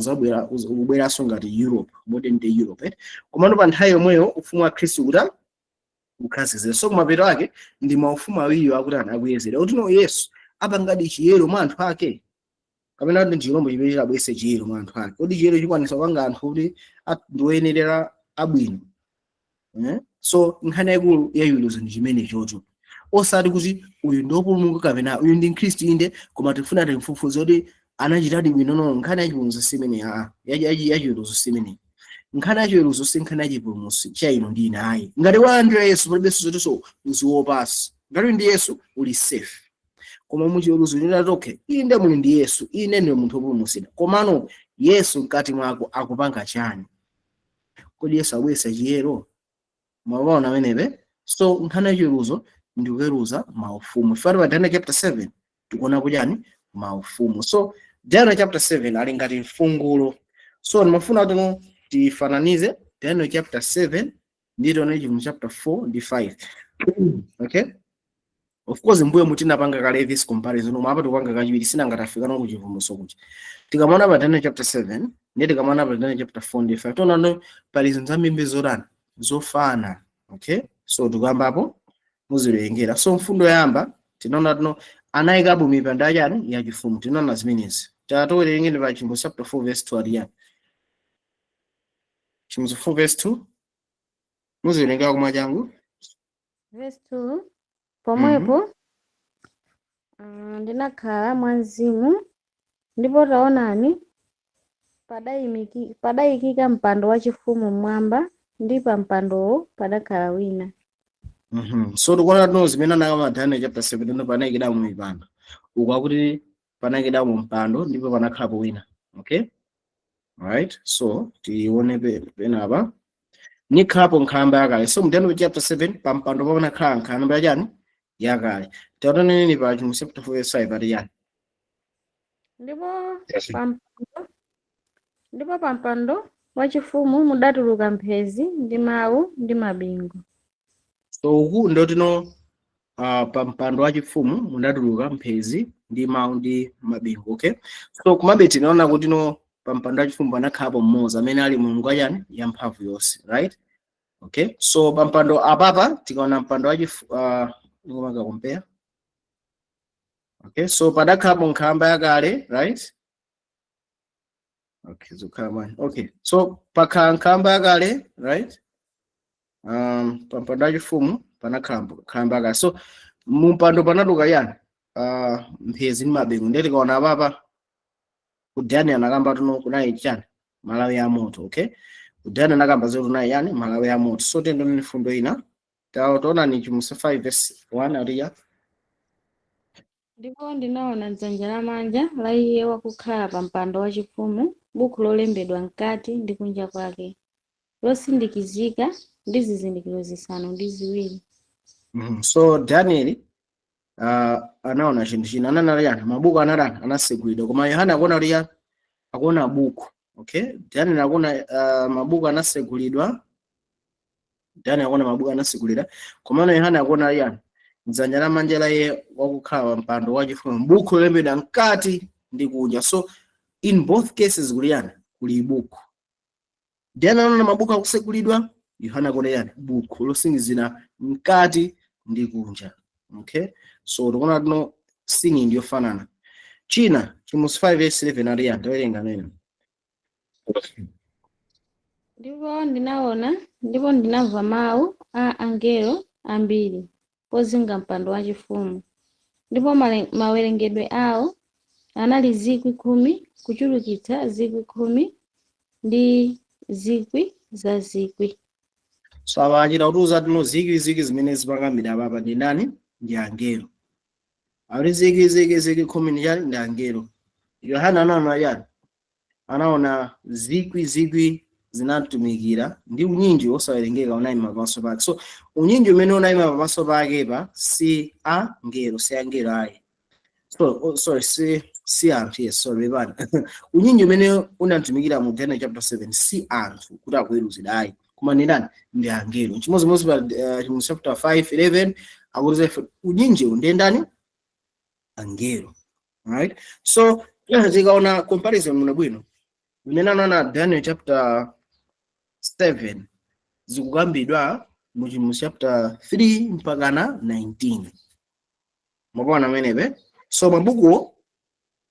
ubweranso ngati Europe, modern day Europe. Komano pa nthawi yomweyo ufumu wa Khristu kuti ukhazikitsidwa. So kumapeto ake ndi maufumu awiri akuti akuyezera kuti no Yesu apangadi chiyero mwa anthu ake, kapena kuti chirombo chimene chabwese chiyero mwa anthu ake. Kodi chiyero chikwanisa kupanga anthu kuti ndiwoyenera abwino? So nkhani yaikulu yayiweruzo ndi chimene chocho, osati kuti uyu ndiwopulumuka kapena uyu ndi Mkhristu inde, koma tifuna timfufuze kuti anachitadi bwino. No, nkhani yachiweruzo simene yachiweruzo simene. Nkhani yachiweruzo si nkhani yachipulumutso cha ino ndi ine ayi. Ngati walandira Yesu palibenso zotinso uziopanso. Ngati ndi Yesu uli safe. Koma muchiweruzo ndinati okay, inde muli ndi Yesu, ine ndiye munthu wopulumutsidwa, komano Yesu mkati mwako akupanga chani? Kodi Yesu abwesa chiyero? Mwaona amenepe. So nkhani yachiweruzo ndi kuweruza maufumu. Fari pa Daniel chapter 7 tikuona kuchani maufumu. So Daniel chapter 7 ali ngati fungulo. So ndimafuna kuti tifananize Daniel chapter 7 ndi tione chivumbulutso chapter 4 ndi 5. Okay, of course mbuyo mutinapanga kale this comparison koma apa tikupanga kachiwiri sinangatafika no kuchivumbulutso kuti tikamona pa Daniel chapter 7 ndi tikamona pa Daniel chapter 4 ndi 5 tonano pali zinthu zambiri zofana. Okay, so tikambapo muziwerengera. So mfundo yamba tinaona tino anayikapo mipanda yachani ya chifumu, tinaona zimenezi tatowerengere pa chivumbulutso chapter 4 verse 2 aliyani chivumbulutso 4 verse 2 muziwerengera kumwa changu verse 2 pomwepo ndinakhala mwanzimu ndipo taonani padayikika mpando wachifumu mmwamba ndi pa mpandowo padakhala wina. So tikuona tino zimene anakama Daniel chapter 7 panayikidamo mipando uku akuti panayikidamo mpando ndipo panakhalapo wina. Okay, alright, so tione penapa nikhalapo nkhamba yakale. So Daniel chapter 7 pa mpando panakhala nkhamba yachani yakale. Taonani pa chivumbulutso chapter 4 verse 5 pali yani ndipo pa mpando wachifumu mudatuluka mphezi ndi mawu ndi mabingu. So uku ndo tino pa mpando wachifumu mudatuluka mphezi ndi mawu ndi mabingu. Okay, so kumabe tinaona kuti no pa mpando wachifumu panakhalapo mmodzi amene ali mulungu achani ya mphamvu yonse, right? Okay, so pa mpando apapa tikaona mpando wachifumu ngomaka compare. Okay, so padakhalapo nkhamba yakale, right? Okay, so come on. Okay, so pakhala nkhamba yakale, right? Pa mpando wachifumu panakhala nkhamba yakale. So mumpando panatuluka yani mphezi ndi mabingu. Ndiye tikaona apapa ku Daniel anakamba tuno kunayi chani malawi ya moto. Okay, ku Daniel anakamba zoti kunayi yani malawi ya moto. So tendo ni fundo ina taona ni chivumbulutso 5 verse 1 aliya. Ndipo ndinaona dzanja lamanja la iye wakukhala pa mpando wachifumu, buku lolembedwa mkati ndi kunja kwake, losindikizika ndi zizindikiro zisanu ndi ziwiri. So Daniel anaona chinthu china ananali yani mabuku anasegulidwa koma Yohana akuona liya akuona buku. Okay, Daniel akuona mabuku anasegulidwa, Daniel akuona mabuku anasegulidwa koma Yohana akuona yani dzanja lamanja la iye wakukhala mpando wachifumu, buku lolembedwa mkati ndi kunja. So in both cases kuli yani kuli buku. Daniel anaona mabuku akusegulidwa, Yohana akuona yani buku losingizira mkati ndi kunja. Okay, so tikuona tino singing yofanana. China chivumbulutso 5 verse 11 ali yani tawerenga nene. Ndipo ndinamva mawu a angelo ambiri ozinga mpando wachifumu, ndipo mawerengedwe awo anali 10,000 kuchulukitsa 10,000 ndi 10,000. So abachita kutuza tino 10,000 zimene zipangambira apapa ndi nani? Ndi angelo. Ali 10,000 ndi yani ndi angelo. Yohana anaona yani anaona 10,000 zinatumikira ndi unyinji osawerengeka unayima pamaso pake. So unyinji umene unayima pamaso pake pa si angelo ayi. So sorry, si anthu, yes, sorry bana. Unyinji umene unatumikira mu Daniel chapter 7 si anthu kuti akuweruzidwa ayi koma ndi nani? Ndi angelo. Chimodzimodzi pa chapter 5:11 akuti unyinji ndi ndani? Angelo. Right? So tikaona comparison muno bwino umene anaona Daniel chapter 7 zikukambidwa mu chivumbulutso chapter 3 mpaka na 19. Mwaona amenepe. So mabuku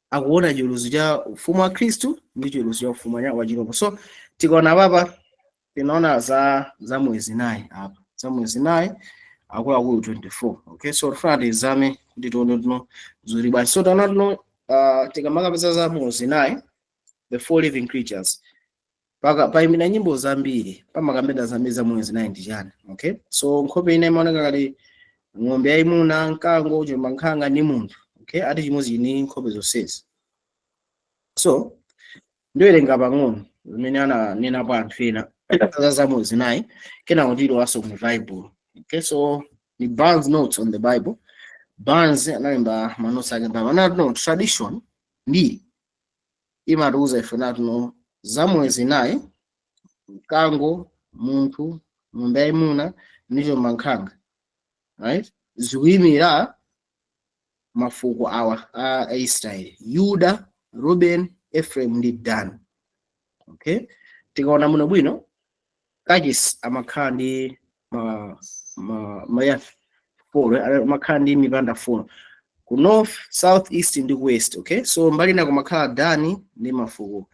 akuona chiweruzo cha ufumu wa Khristu ndi chiweruzo cha ufumu wa Chirombo. So tikaona papa tinaona za mwezi naye hapa. Za mwezi naye akulu 24. Okay, so tufuna tizame kuti tione tino zuri basi. So tanaona tino tikamaka pesa za mwezi naye the four living creatures. Paimina nyimbo zambiri pamakambeda zambiri za mwezi naye ndi chani. Okay, so nkhope ine imaoneka kali ng'ombe yayimuna, mkango, chimbankhanga ndi munthu. Okay, ati chimodzi ni nkhope zonsezi. So ndiwerenga pang'ono zimene ananena pa anthu ena za mwezi naye kena kuti waso mu Bible. Okay, so the Barnes notes on the Bible. Barnes analemba manotes ake pa no tradition ndi imatuza ife natuno za mwezi naye mkango, munthu, ng'ombe yayimuna ndi chomba nkhanga, right? Zikuyimira mafuko awa a Israeli: Yuda, Ruben, Ephraim ndi Dani. Okay, tikaona muno bwino kachisi amakhala ndi amakhala ndi mipanda 4 ku north, south, east ndi west. Okay, so mbali ina kumakhala Dani ndi mafuko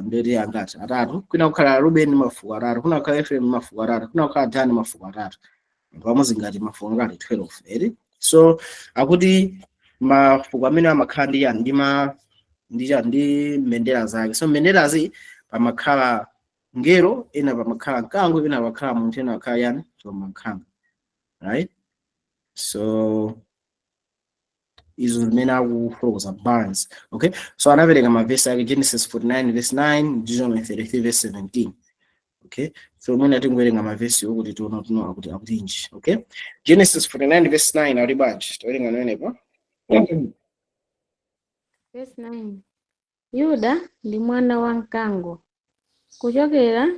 ndeti angati atatu, kuna kukhala Ruben mafuko atatu, kuna kukhala Ephraim mafuko atatu, kuna kukhala Dani mafuko atatu, pamodzi ngati mafuko ngati 12 eri. So akuti mafuko amene amakhala ndi yani ndi mbendera zake. So mbenderazi pamakhala ngelo, ena pamakhala mkango, ena pamakhala munthu, ena pamakhala yani chomba nkhanga, right? So izo zimene akufotokoza Barnes. Okay, so anapereka mavesi ake Genesis 49 verse 9, Deuteronomy 33 verse 17. Okay, so mwina tingowerenga mavesi okuti tuno akuti inji. Okay, Genesis 49 verse 9 ali bwanji towerenga nawenepo. Verse 9. Yuda ndi mwana wa mkango, kuchokera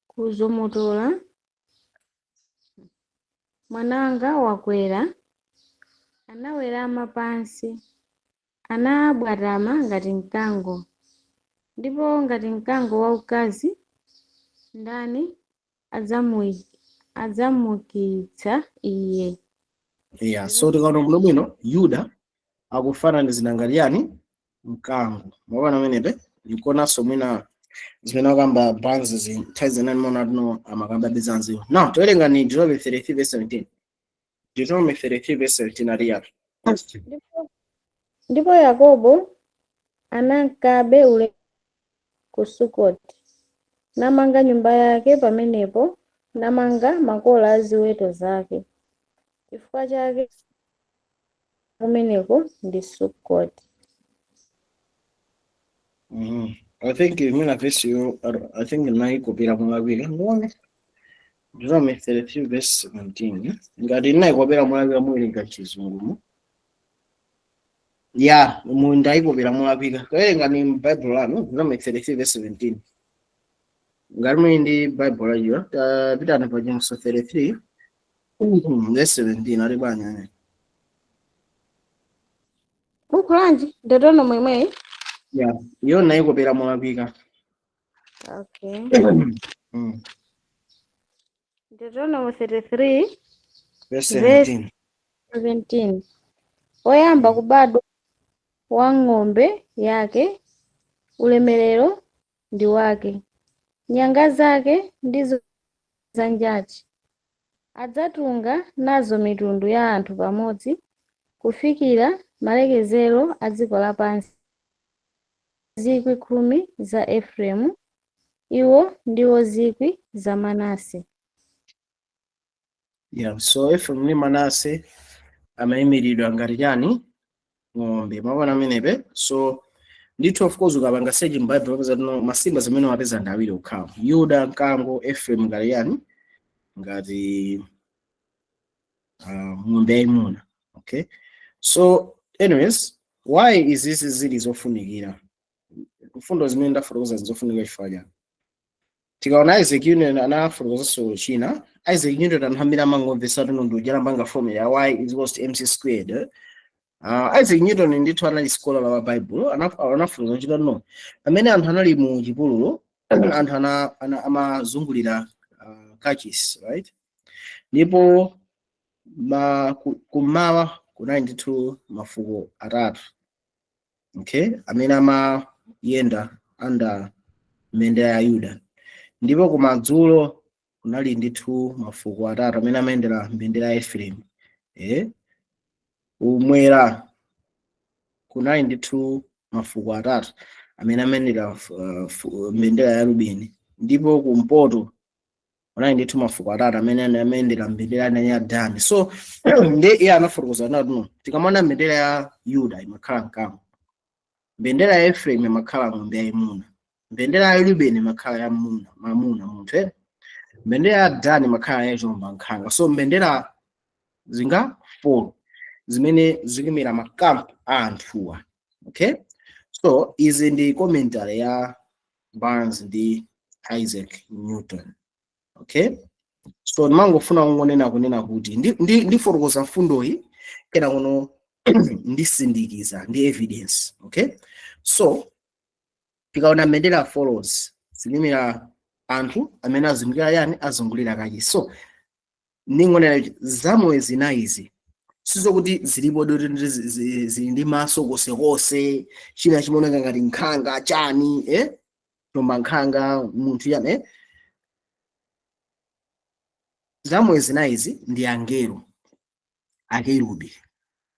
ku zomotola mwananga wakwera, anawerama pansi, anabwatama ngati mkango, ndipo ngati mkango waukazi ndani adzamukitsa iye. Yeah, so tikaona muno bwino Yuda akufananizira ngati yani mkango. Mwaona menepe yukonanso mwina zimene akamba Barnes nthawi mona tuno amakamba bizanziwo. Now towerenga ni Deuteronomy 33 verse 17. Deuteronomy 33 verse 17 ali yapi? Ndipo Yakobo anankabe ule ku Sukoti, namanga nyumba yake pamenepo, namanga makola a ziweto zake. Chifukwa chake kumeneko ndi Sukoti. I think mina verse yo, I think naikopera mwawiri ngone. Deuteronomy 33 verse 17. Ngati naikopera mwawiri mwili ngachizungu. Yeah, ndaikopera mwawiri. Towerenga ni Bible lanu Deuteronomy 33 verse 17. Ngati mwe ndi Bible layo pitana pa Genesis 33 verse 17 ali bwanji. Ukulanji Deuteronomy mwe? Yeah, yo naikopera mwawiri. Okay. Deuteronomy 33 verse 17. Oyamba kubadwa wa ng'ombe yake ulemerero ndi wake, nyanga zake ndizo za njati. Adzatunga nazo mitundu ya anthu pamodzi kufikira malekezero a dziko lapansi. 10,000 za Efereimu, iwo ndiwo 10,000 za Manase. Yeah, so Ephraim ndi Manase amayimiridwa ngati yani ng'ombe. Mwaona menepe. So ndithu of course ukapanga search m'Bible popeza no masimba zimene wapeza ndi awiri okhawa: Yuda mkango, Ephraim ngati yani ngati ng'ombe yayimuna. Okay, so anyways, why is this zili zofunikira? Mfundo zimene ndafotokoza zizofunika chifukwa chani? Tikaona Isaac Newton anafotokoza china. Isaac Newton anahambira mangombe satuno ndujala mbanga formula ya y is equals to mc squared. Isaac Newton ndithu anali scholar la Bible, anafotokoza china no. Amene anthu anali mu chipululu, anthu amazungulira kachisi, right? Ndipo kumawa kunali ndithu mafuko atatu. Okay, amene amayenda under mbendera ya Yuda. Ndipo kumadzulo kunali ndithu mafuko atatu amene amayendera mbendera ya Efereimu. Umwera kunali ndithu mafuko atatu amene amayendera mbendera ya Rubeni. Ndipo kumpoto kunali ndithu mafuko atatu amene amayendera mbendera ya Dani. So ndi iye anafotokoza nati no, tikamona mbendera ya Yuda imakhala mkango, mbendera ya Efereimu imakhala ng'ombe yayimuna, mbendera ya Rubeni imakhala ya mamuna munthu, mbendera ya Dani imakhala ya chomba nkhanga. So mbendera zinga 4 zimene zikimira makampu a anthuwa. Okay, so izi ndi commentary ya Barnes ndi Isaac Newton. Okay, so ndimangofuna kunena kuti ndifotokoza mfundoyi kena kuno ndisindikiza ndi evidence. Okay, so tikaona Mandela follows zilimira anthu amene azungulira yani azungulira kachi. So ningonena zamoyo zinayizi sizokuti zilipo doti zili ndi maso konse china chimaoneka ngati nkhanga chani tomba nkhanga munthu yani zamoyo zinayizi ndi angelo akerubi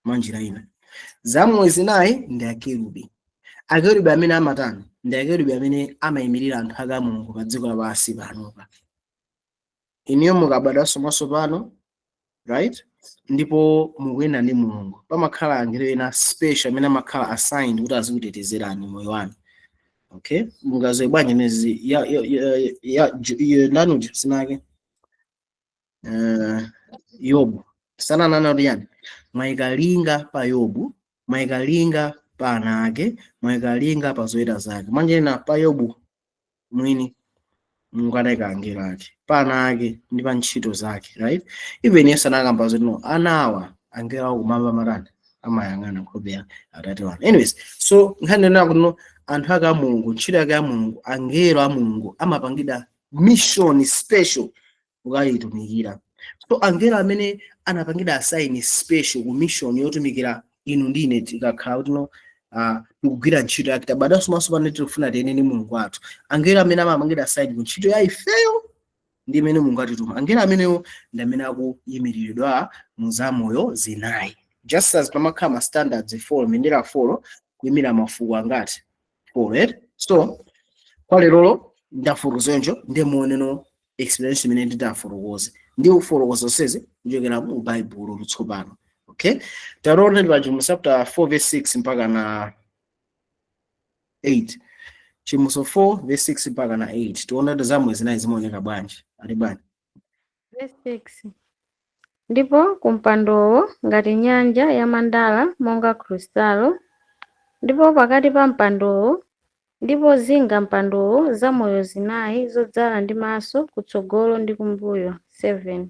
manjira ina. Zamoyo zinayi ndi akerubi amene amatani ndi akerubi amene amayimirira anthu aka Mulungu pa dziko lapansi panopa. Iniyo mukabadwanso maso pano, right, ndipo mukuyenda ndi Mulungu, pamakhala angelo ena special amene amakhala assigned kuti azikutetezerani moyo wanu. Okay, mungazoe bwanji nezi nanuja sinake Yobu sananana kuti yani mwayikalinga pa Yobu, mwayikalinga pa ana ake, mwayikalinga pa zoyera zake. Manjena pa Yobu mwini Mulungu anayika angelo ake, pa ana ake ndi pa ntchito zake, right. Even Yesu anakamba zoti no anawa angelo awo kumamba marani amayang'ana nkhope ya Atate wanu. Anyways, so nkhani nena kuti no anthu aka Mulungu, ntchito yake ya Mulungu, angelo a Mulungu amapangida mission special kukayitumikira. So angelo amene anapangida assign special ku mission yotumikira inu ndine tikakhala kuti no tikugwira ntchito yake tabadwanso maso pano tikufuna tiyende ndi Mulungu wathu. Angelo amene amapangida assign ku ntchito ya ifeyo ndi imene Mulungu atituma. Angelo amenewo ndi amene akuyimiridwa mu zamoyo zinayi. Just as pamakhala standards 4 Mandela 4 kuyimira mafuko angati 4, right? So kwa lero ndafotokozenjo ndi muoneno experience imene nditafotokoze ndi ufotokoza zonsezi kuchokera mu Bible lutsopano. Okay, taona ndi Chimuso chapter 4 verse 6 mpaka na 8. Chimuso 4 verse 6 mpaka na 8 tiona kuti zamoyo zinayi zimaoneka bwanji ali bwanji. Verse 6. Ndipo kumpandowo ngati nyanja ya mandala monga krustalo, ndipo pakati pa mpandowo ndipo zinga mpandowo zamoyo zinayi zodzala ndi maso kutsogolo ndi kumbuyo. 7.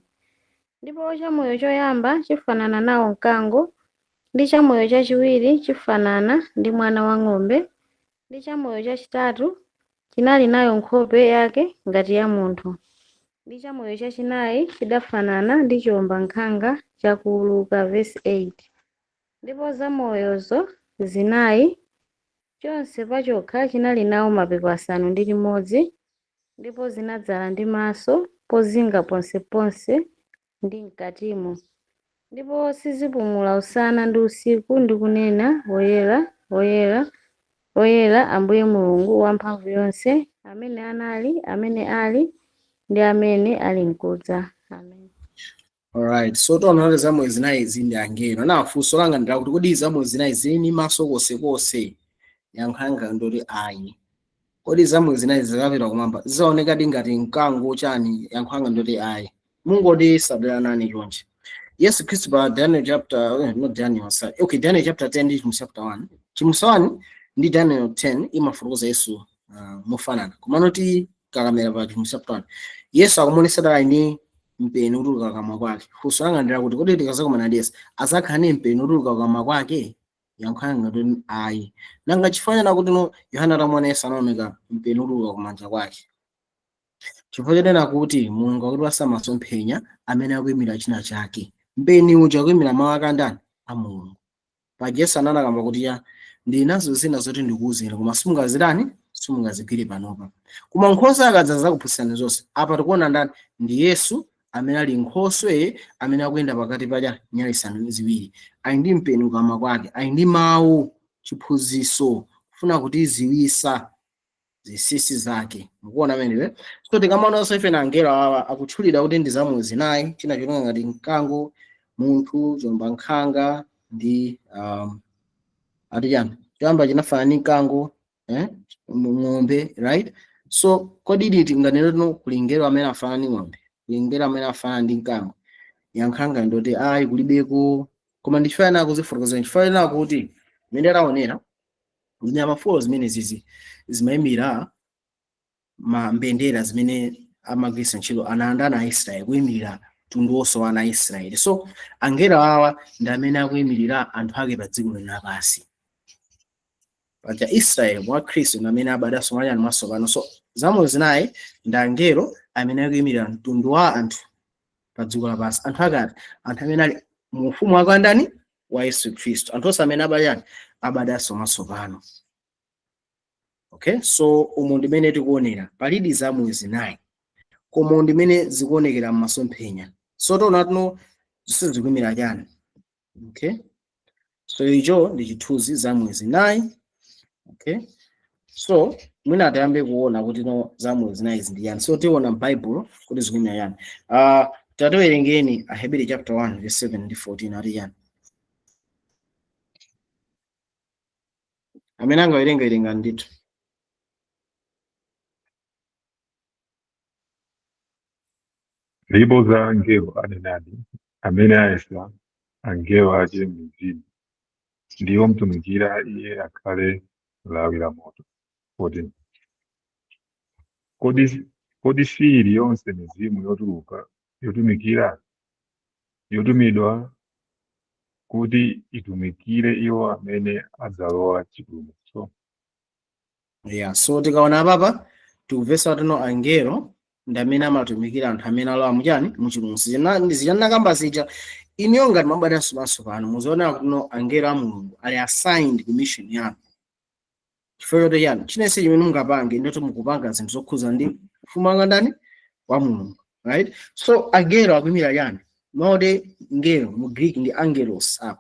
Ndipo chamoyo choyamba chifanana nawo mkango, ndi chamoyo chachiwiri chifanana ndi mwana wa ng'ombe, ndi chamoyo chachitatu chinali nayo nkhope yake ngati ya munthu, ndi chamoyo chachinayi chidafanana ndi chiwomba nkhanga chakuuluka. Verse 8. Ndipo zamoyozo zinayi chonse pachokha chinali nawo mapiko asanu ndi limodzi, ndipo zinadzala ndi maso pozinga ponseponse ndi mkatimo, ndipo sizipumula usana ndi usiku ndi kunena woyera, woyera, woyera Ambuye Mulungu wamphamvu yonse, amene anali, amene ali ndi amene ali mkudza. Amen. Alright, so taona zamoyo zinayi zindi angelo. Na funso langa ndira kuti kodi zamoyo zinayi zini maso konse yankhanga ndoti ayi. Kodi zamoyo zinayi zikapita kumwamba zizaoneka ngati mkango chani yankhanga ndoti ayi. Mungodi sabera nani chonje. Yesu Kristu pa Daniel chapter Daniel chapter 10 ndi Chimuso chapter 1. Chimuso 1 ndi Daniel 10 imafotokoza Yesu mofanana. Kumanoti kakamera pa Chimuso chapter 1. Yesu akumonesa dala ni mpeni utuluka kamwa kwake. Funso langa ndira kuti kodi tikazakumana ndi Yesu azakhane mpeni utuluka kamwa kwake yankhanga ndoti ayi. Nanga chifanana kuti no Yohana atamuonesa anaoneka mpeni utuluka kumanja kwake. Chifukwa chonena kuti Mulungu akuti wasamasomphenya amene akuyimira china chake. Mpeni uja akuyimira mawu akandani a Mulungu. Pa Yesu ananakamba kuti ya ndi nazo zina zoti ndikuwuzeni koma simungazigwire panopa. Koma Nkhoswe akadza zakuphunzitsani zonse. Apa tikuona ndani ndi Yesu amene ali Nkhoswe amene akuyenda pakati pa nyali zisanu ndi ziwiri. Ali ndi mpeni kukamwa kwake, ali ndi mawu chiphunzitso kufuna kuti ziwisa zisisi zake. Mukuona amenewe. So tikamaona ife na angelo akutchulira kuti ndi zamoyo zinayi, china chonga ngati mkango, munthu, chiwomba nkhanga ndi atiyani. Choyamba chinafanana ndi mkango, ng'ombe, right? So kodi liti nganena no kulingero amene afanana ndi ng'ombe, kulingero amene afanana ndi mkango. Yankhanga ndoti ayi kulibeko, koma ndichifana kuzifotokoza ndichifana kuti mene raonera nyama 4 zimene zimayimira mbendera zimene amagwiritsa ntchito anaandana a Israeli kuyimirira mtundu wonse wa ana a Israeli. So angelo awa ndi amene akuyimirira anthu ake pa dziko lino lapansi. Paja Israeli mwa Khristu ndi amene abadanso mwana mwatsopano. So zamoyo zinayi ndi angelo amene akuyimirira mtundu wa anthu pa dziko lapansi. Anthu akati anthu amene ali mu ufumu wake ndani wa Yesu Khristu. Anthu onse amene abadanso mwatsopano. Okay, so umu ndimene tikuonera palidi zamoyo zinayi. Koma ndimene zikuonekera m'masomphenya. So tona tuno zonse zikuyimira chani. Okay, so icho ndi chithunzi zamoyo zinayi. Okay, so mwina atayambe kuona kuti no zamoyo zinayi ndi yani. So tiona m'Bible kuti zikuyimira yani. Tatowerengeni Aheberi chapter 1 verse 7 ndi 14 ali yani. Amene angawerenga ndithu. Zibo za angelo anenadi amene ayesa angelo ache mzimu ndiwo mtumikira iye akhale lawi la moto. 14. Kodi si iliyonse mizimu yotumidwa kuti itumikire iwo amene adzalowa chipulumutso. Yeah, so tikaona papa tikuvesa tuno angelo ndi amene amatumikira anthu amene alowa muchani muchipulumutso. Zichanakamba zija iniyo ngati mabadanso matsopano muziona kuti no angelo a Mulungu ali assigned ku mission yanu. Chifukwa choti yani chinense chimene mungapange ndito mukupanga zinthu zokhuza ndi ufumu wake ndani wa Mulungu, right? So angelo akuyimira yani mode ngelo mu Greek ndi angelos up.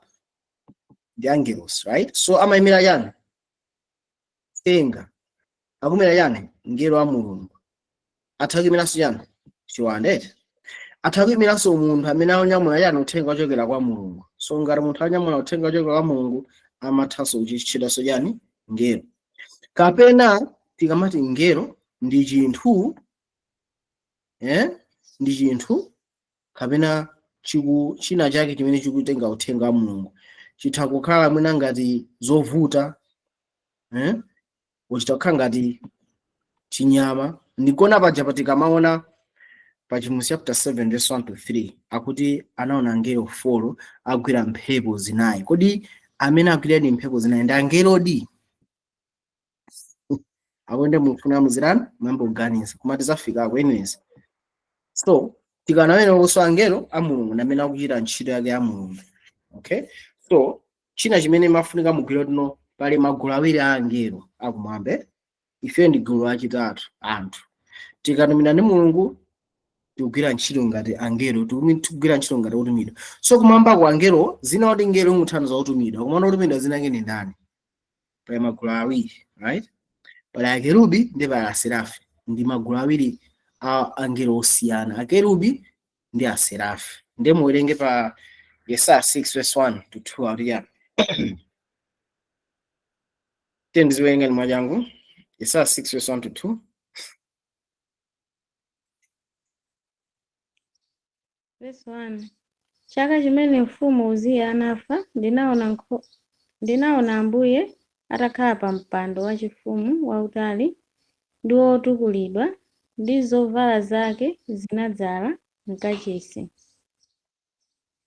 The angelos, right? So amayimira yani enga akuyimira yani ngelo wa Mulungu. Atakuyimiranso yani chiwandete. Atakuyimiranso munthu amene anyamula yani uthenga ochokera kwa Mulungu. So ngati munthu anyamula uthenga ochokera kwa Mulungu amathanso kuchitchitanso yani ngelo. Kapena tikamati ngelo ndi chinthu ndi chinthu kapena china chake chimene chikutenga uthenga wa Mulungu. Chitha kukhala mwina ngati zovuta uchita kukhala ngati chinyama. Ndikona paja patikamaona pa Chimozi chapter 7 verse 1 to 3 akuti anaona angelo 4 agwira mphepo zinayi. Kodi amene agwira ndi mphepo zinayi ndi angelo di? Akwende mufuna muzirani mambo kuganiza koma tizafika anyways. So tikanamene oso angelo a Mulungu amene akuchita ntchito yake ya Mulungu. Okay, so china chimene mafunika mugwira tuno pali magulu awiri a angelo akumwambe. Ife ndi gulu lachitatu anthu. Tikatumidwa ndi Mulungu tikugwira ntchito ngati angelo, tikugwira ntchito ngati otumidwa. So kumwamba kwa angelo zina oti ngelo muthandiza otumidwa. Koma otumidwa zina ke ndi ndani? Pali magulu awiri, right? Pali akerubi ndi pali aserafi. Ndi magulu awiri a angelo osiyana. Akerubi ndi aserafi. Ndi muwerenge pa Yesaya 6 verse 1 to 2 ali ya. Tendiziwerenga ni mwajangu. Yesaya 6 verse 1 to 2. Verse 1. Chaka chimene mfumu Uziya anafa ndinaona Ambuye atakhala pa mpando wachifumu wautali ndi wotukulidwa ndi zovala zake zinadzala mkachisi.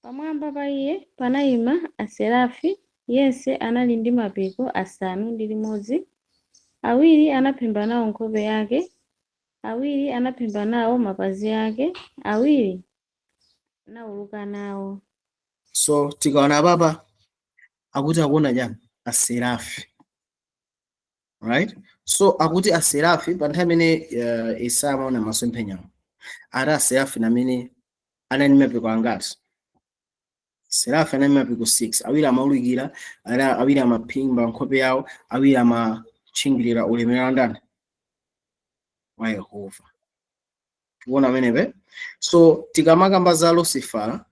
Pamwamba pa iye panayima aserafi, yense anali ndi mapiko asanu ndi limodzi. Awiri anaphimba nawo nkhope yake, awiri anaphimba nawo mapazi yake, awiri nauluka nawo. So tikaona papa akuti akuona jani aserafi, right? So akuti aserafi pa nthawi imene Yesaya amaona masomphenya ara aserafi namene anali mapiko angati? Serafi anali mapiko 6. Awiri amaulukira, awiri amaphimba nkhope yawo, awiri amachingirira ulemerero ndani wa Yehova. Tuona amenepe. So tikamakamba za Lucifer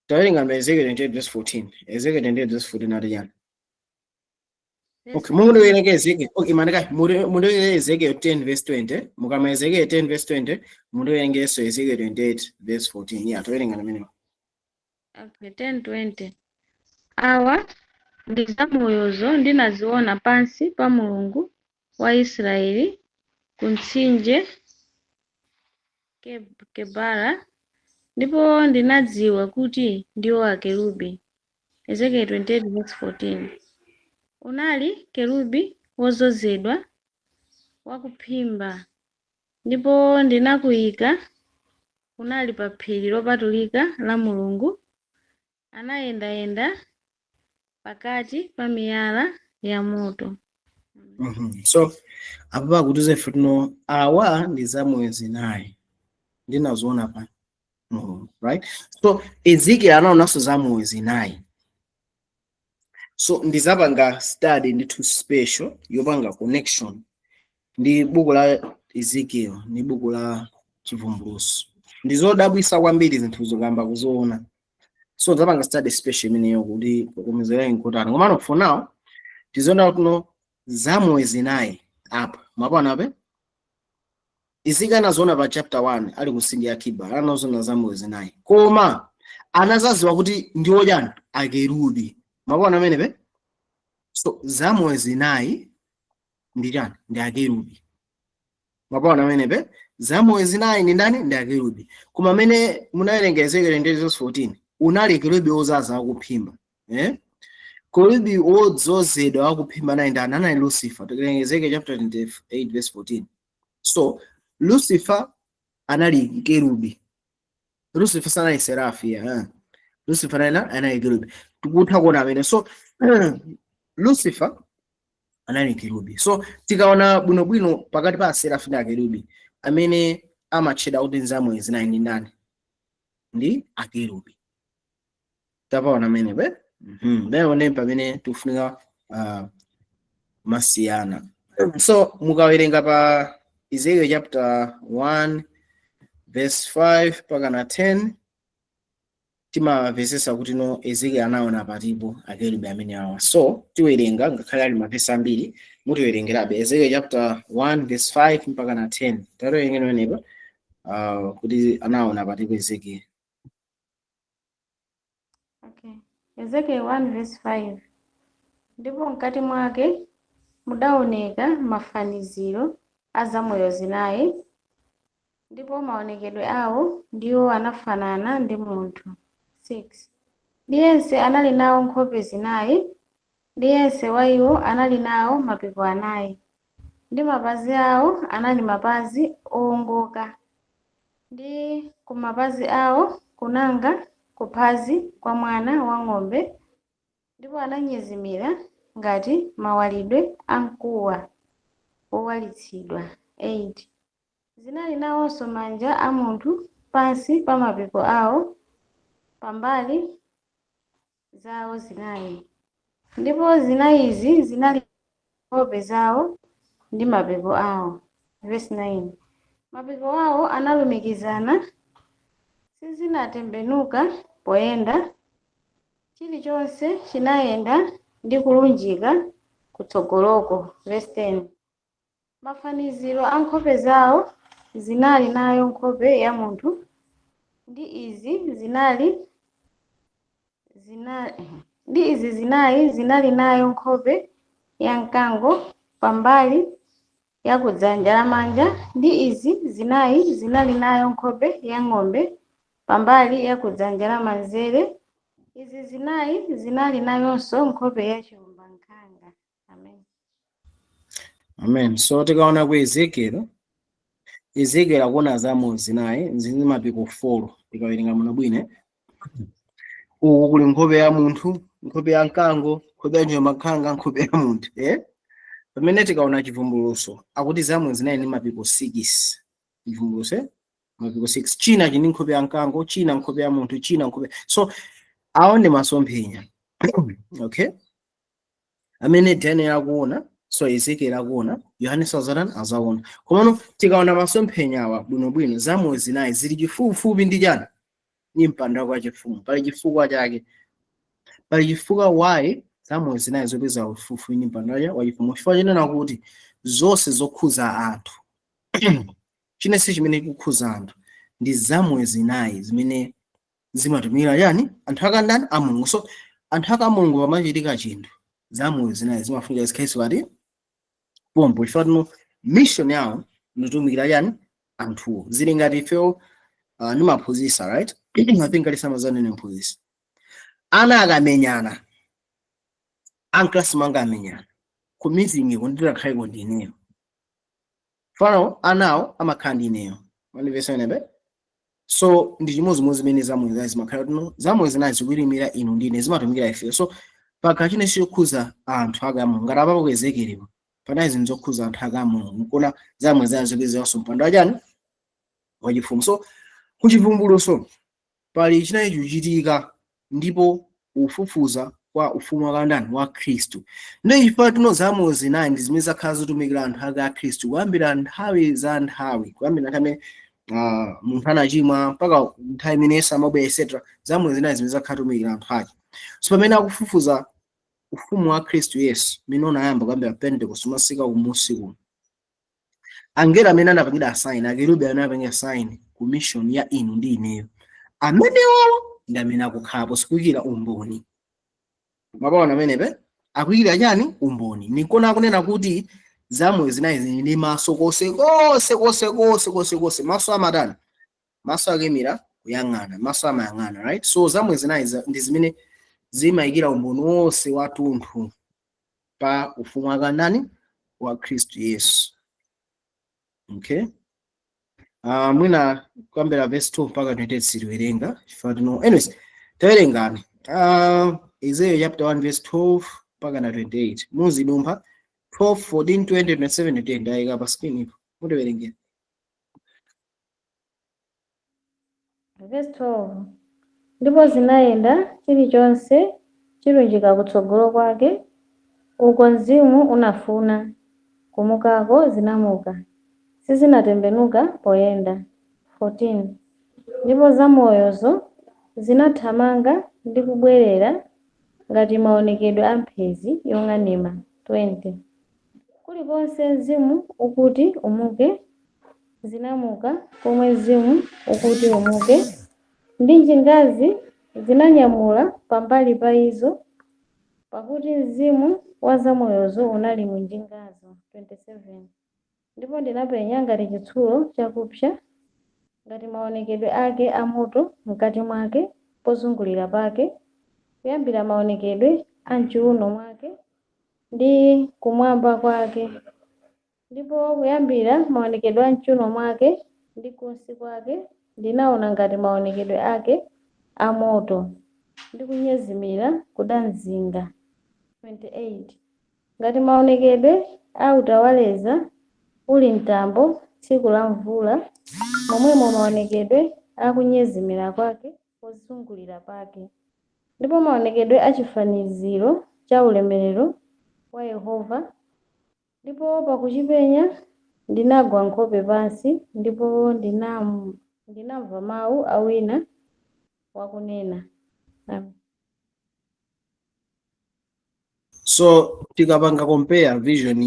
tawerenga Ezekiel 28 verse 14. Ezekiel 28 verse 14 ati yani. Okay, mungu ndiwerenga Ezekiel. Okay, manaka mungu Ezekiel 10 verse 20. Mukama Ezekiel 10 verse 20, mungu ndiwerenga Ezekiel 28 verse 14. Yeah, tawerenga amenepe. Okay, 10:20. Awa ndi zamoyozo ndinaziona pansi pa Mulungu wa Israeli ku mtsinje Kebara, ndipo ndinadziwa kuti ndiwo akerubi. Ezekiel 28:14. Unali kerubi wozozedwa wakuphimba, ndipo ndinakuyika unali pa phiri lopatulika la Mulungu, anayendayenda pakati pa miyala ya moto. So apa pakutiza ife tuno awa ndi zamoyo zinayi ndinazoona pa Mulungu, right? So Ezekiel anaonanso zamoyo zinayi. So ndizapanga study ndi too special yopanga connection ndi buku la Ezekiel ndi buku la Chivumbulutso. Ndizodabwisa kwambiri zinthu zokamba kuzoona. So ndizapanga study special imeneyo kuti kukomezera nkutani. Komano for now tizoona kuti zamoyo zinayi apa mapana ape Ezekiel anazoona pa chapter 1 ali kusindi ya Kebara, anazoona zamoyo zinayi. Koma anazaziwa kuti ndiwo chani akerubi. Mapana amene pe? So zamoyo zinayi ndi chani ndi akerubi. Mapana amene pe? Zamoyo zinayi ndi ndani ndi akerubi. Koma amene munawerenga Ezekiel 14 unali kerubi ozaza akuphimba. Kerubi wodzozedwa akuphimba naye ndani anali Lucifer. Tikuwerenga Ezekiel chapter 28:14. So Lucifer anali kerubi. Lucifer sanali serafi. Lucifer anali kerubi. Tikutha kuona amene. So Lucifer anali kerubi. So tikaona bwinobwino pakati pa serafi ndi akerubi amene amatchedwa kuti zamoyo zinayi ndi ndani ndi akerubi. Tapaona amene pe? Ndaone pamene tufunika masiyana. So mukawerenga pa Ezekiel chapter 1:5 paka na 10 timapezesa kuti no Ezekiel anaona patipo akerubi amene awa. So tiwerenga ngakhale ali mavesi ambiri mutiwerengerabe Ezekiel chapter 1:5 mpaka na 10. Tawerenga nenepa kuti anaona patipo Ezekiel. Okay. Ezekiel 1:5. Ndipo mkati mwake mudaoneka mafaniziro a zamoyo zinayi, ndipo maonekedwe awo ndiwo anafanana ndi munthu. 6. Ndiyense anali nawo nkhope zinayi, ndiyense wa iwo anali nawo mapiko anayi, ndi mapazi awo anali mapazi owongoka, ndi ku mapazi awo kunanga kuphazi kwa mwana wa ng'ombe, ndipo ananyezimira ngati mawalidwe a mkuwa owalitsidwa. 8. Zinali nawonso manja a munthu pansi pa mapiko awo pambali zawo zinayi, ndipo zinayizi zinali nkhope zawo ndi mapiko awo. Verse 9. Mapiko awo analumikizana, sizinatembenuka poyenda, chilichonse chinayenda ndi kulunjika kutsogoloko. Verse 10. Mafaniziro a nkhope zawo zinali nayo nkhope ya munthu, ndi izi zinayi zinali nayo nkhope ya mkango pambali ya kudzanja lamanja, ndi izi zinayi zinali nayo nkhope ya ng'ombe pambali ya kudzanja lamanzere. Izi zinayi zinali nayonso nkhope ya chiwombankhanga. Amen. Amen. So tikaona ku Ezekiel akuona zamoyo zinayi zili mapiko 4 tikawerenga muno bwino. Uku kuli nkhope ya munthu, nkhope ya mkango, nkhope ya chiwombankhanga, nkhope ya munthu. Pamene tikaona Chivumbulutso akuti zamoyo zinayi ndi mapiko 6. Chivumbulutso mapiko 6. China chini nkhope ya mkango, china nkhope ya munthu, china nkhope. So awo ndi masomphenya. Okay? Amene Daniel akuona, so Ezekiel akuona, Yohane azaona. Komano tikaona masomphenya awa bwinobwino zamoyo zinayi zili chifupifupi ndi chani ni mpanda wa chifumu. Pali chifukwa chake. Pali chifukwa why zamoyo zinayi zopeza ufufupi ndi mpanda wa chifumu. Chifukwa chinena kuti zonse zokhuza anthu chinense chimene chikukhuza anthu ndi zamoyo zinayi zimene zimatumira yani anthu akandani a Mulungu. So anthu aka Mulungu pamachitika chinthu zamoyo zinayi zimafunika zikhaisi wati pombo ifano mission yawo nditumikira yani anthuwo zili ngati ifewo nimaphunzitsa right I think alisamazana nemphunzitsa ana akamenyana anklasi manga amenyana ku meeting kundira khaiko ndineyo fano anawo amakhala ndineyo manivesa nebe so ndi chimozimozi zimene zamwe zimakhala kuno zamwe zinazi kuyimirira inu ndine zimatumikira ife so paka chine chikhuza anthu akamu ngati apapo kwezekerewa pana izi nzokhuza anthu akamu nkona zamwe zinazokezeraso mpando achani wachifumu so kuchivumbuluso pali chinayi chuchitika ndipo ufufuza kwa ufumu wakandani wa Khristu ndi ifa tuno zamwe zinayi ndi zimene zakhala zotumikira anthu ake a Khristu kuyambira nthawi za nthawi kuyambira nthawi munthu anachimwa mpaka nthawi imene samabwera etc zamwe zinayi zimene zakhala zotumikira anthu ake so pamene akufufuza ufumu wa Khristu Yesu minona ayamba kuyambira Pentecost masika kumusi kuno angelo amene anapangira sign akerubi anapangira sign ku mission ya inu ndi ineyo amenewo ndi amene akukhalapo sikuyikira umboni mapaona amenepe akuyikira chani umboni nikona akunena kuti zamwe zinayi zili ndi maso kose maso amatani maso akemira kuyang'ana maso amayang'ana right so zamwe zinayi ndi zimene zimayikira umboni wonse watunthu pa ufumu wakandani wa Khristu Yesu. Okay, mwina kwambira verse 2 mpaka 28 siliwerenga chifano anyways tawerengani Isaiah chapter 1 verse 12 mpaka na 28 muzidumpha 12 14 20 27 10 ndayika pa screen ipo mutiwerengera verse 12 ndipo zinayenda chilichonse chilunjika kutsogolo kwake uko mzimu unafuna kumukako zinamuka sizinatembenuka poyenda 14 ndipo zamoyozo zinathamanga ndi kubwerera ngati maonekedwe a mphezi yong'anima 20 kulikonse mzimu ukuti umuke zinamuka pomwe mzimu ukuti umuke ndi njingazi zinanyamula pambali pa izo pakuti mzimu wa zamoyozo unali mu njingazo 27 ndipo ndinapenya ngati chitsulo chakupsa ngati maonekedwe ake a moto mkati mwake pozungulira pake kuyambira maonekedwe a mchiuno mwake ndi kumwamba kwake ndipo kuyambira maonekedwe a mchiuno mwake ndi kunsi kwake ndinaona ngati maonekedwe ake a moto ndi kunyezimira kuda mzinga 28 ngati maonekedwe a utawaleza uli mtambo tsiku la mvula momwemo maonekedwe akunyezimira kwake pozungulira pake ndipo maonekedwe a chifaniziro cha ulemerero wa Yehova ndipo pakuchipenya ndinagwa nkhope pansi ndipo ndinamva mawu awina wakunena. Amen. so tikapanga compare vision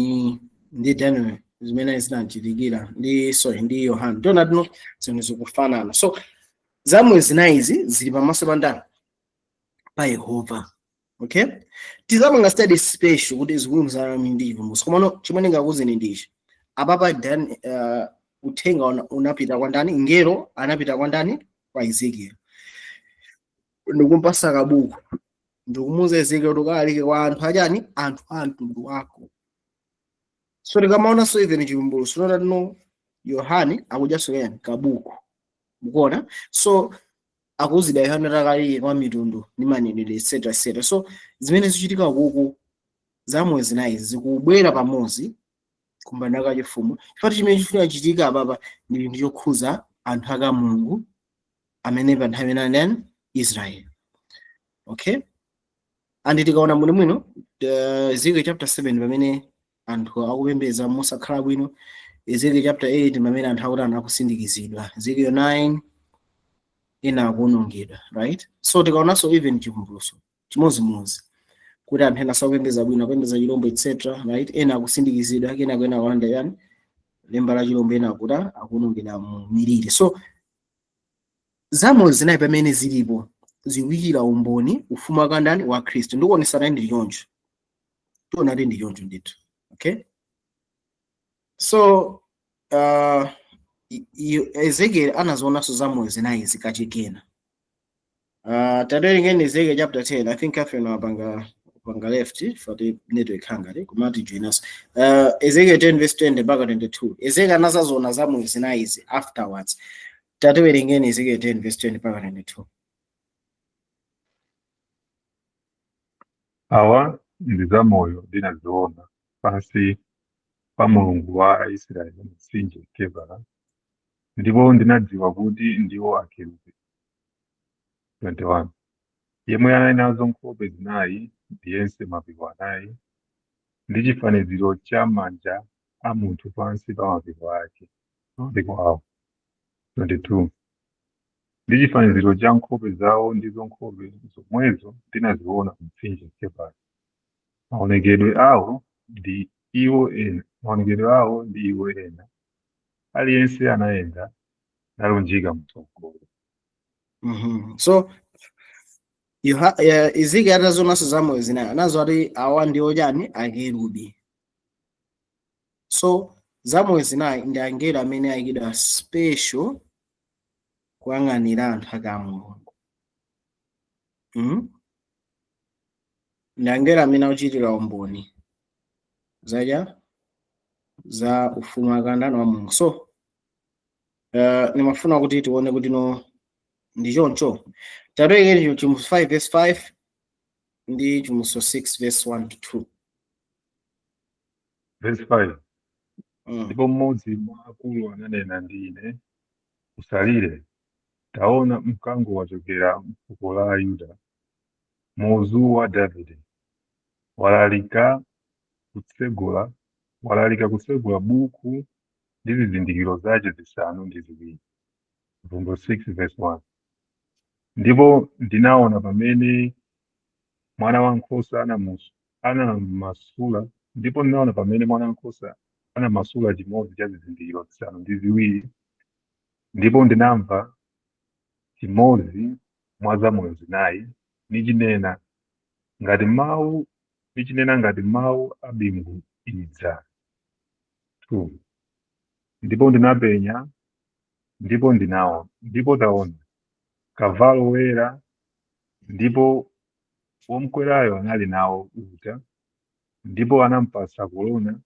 ndi Daniel zimene zinachitikira ndi Yohana ndiona tino zimene zikufanana so zamwe zinayizi zili pamaso pa ndani pa Yehova. Okay, tizapanga study special kuti zikulumizana ndivyo muso komano chimene ngakuzeni ndichi apapa then uthenga unapita kwa ndani ngelo anapita kwa ndani kwa Ezekiel ndikumpasa kabuku ndikumuza Ezekiel tukalike kwa anthu achani anthu wako so tikamaona so even chivumbulu sonona no Yohani akujaso yani kabuku mukona so akuzida Yohana takalike kwa mitundu ni manenedwe etc so zimene zichitika kuku zamwe zinayi zikubwera pamozi kumbana ka chifumu chifukwa chimene chifuna chitika apapa ndi chokhuza anthu aka Mulungu amene pa nthawi nani Israel. Okay, and tikaona mwino Ezekiel chapter 7 pamene anthu akupembeza mosakhala bwino, Ezekiel chapter 8 pamene anthu akutana akusindikizidwa, Ezekiel 9 ena akunongedwa, right? So tikaona so even chivumbuluso chimozimozi kuti anthu ena sakupembeza bwino akupembeza chilombo etc, right? Ena akusindikizidwa ena kwena kulanda yani lemba la chilombo ena akuta akunongedwa mu miliri. So zamo zinayi pamene zilipo ziwikira umboni ufumu wa ndani wa Kristo ndikuonesana ndi choncho tiona ndi choncho ndithu. Okay, So Ezekiel anazoonanso zamoyo zinayi zikachikena. Taterengeni Ezekiel chapter 10. I think Catherine wapanga left for the network hangari kumati join us. Ezekiel 10 verse 20 mpaka 22. Ezekiel anazazoona zamoyo zinayi afterwards. Taterengeni Ezekiel 10 verse 20 mpaka 22. Awa ndi zamoyo ndinaziona pansi pa Mulungu wa Israeli mtsinje Kebara, ndipo ndinadziwa kuti ndiwo akerubi. 21. Yemwe anali nazo nkhope zinayi ndi yense mapiko anayi, ndi chifaniziro cha manja a munthu pansi pa mapiko awo. 22. Ndi chifaniziro cha nkhope zawo ndizo nkhope zomwezo ndinaziona mtsinje Kebara. Maonekedwe awo ndi iwo ena. Aliyense anayenda nalunjika mtsogolo. So Ezekiel anazoonanso zamoyo zinayi anazo ati awa ndiwo chani akerubi. So zamoyo zinayi ndi angelo amene ayikidwa special kuyang'anira anthu ake a Mulungu. Ndi angelo amene akuchitira umboni za ufumu akandano wa Mulungu. So nimafuna kuti tione kuti no ndi choncho. Taterengeni Chimusu 5 verse 5 ndi Chimusu 6 verse 1 to 2. Verse 5. Ndipo mmodzi mwa akulu ananena ndi ine, usalire, taona mkango wachokera m'fuko la Yuda, muzu wa Davide, walalika kutsegula buku ndi zizindikiro zace zisanu ndi ziwiri. Vumbo 6 verse 1. Ndipo ndinaona pamene mwana wankhosa anamasula chimodzi cha zizindikiro zisanu ndi ziwiri, ndipo ndinamva chimodzi mwa zamoyo zinayi nichinena ngati mawu a bingu idza. 2. Ndipo ndinapenya ndipo taona kavalo woyera, ndipo womkwerayo anali nawo uta, ndipo anampasa korona,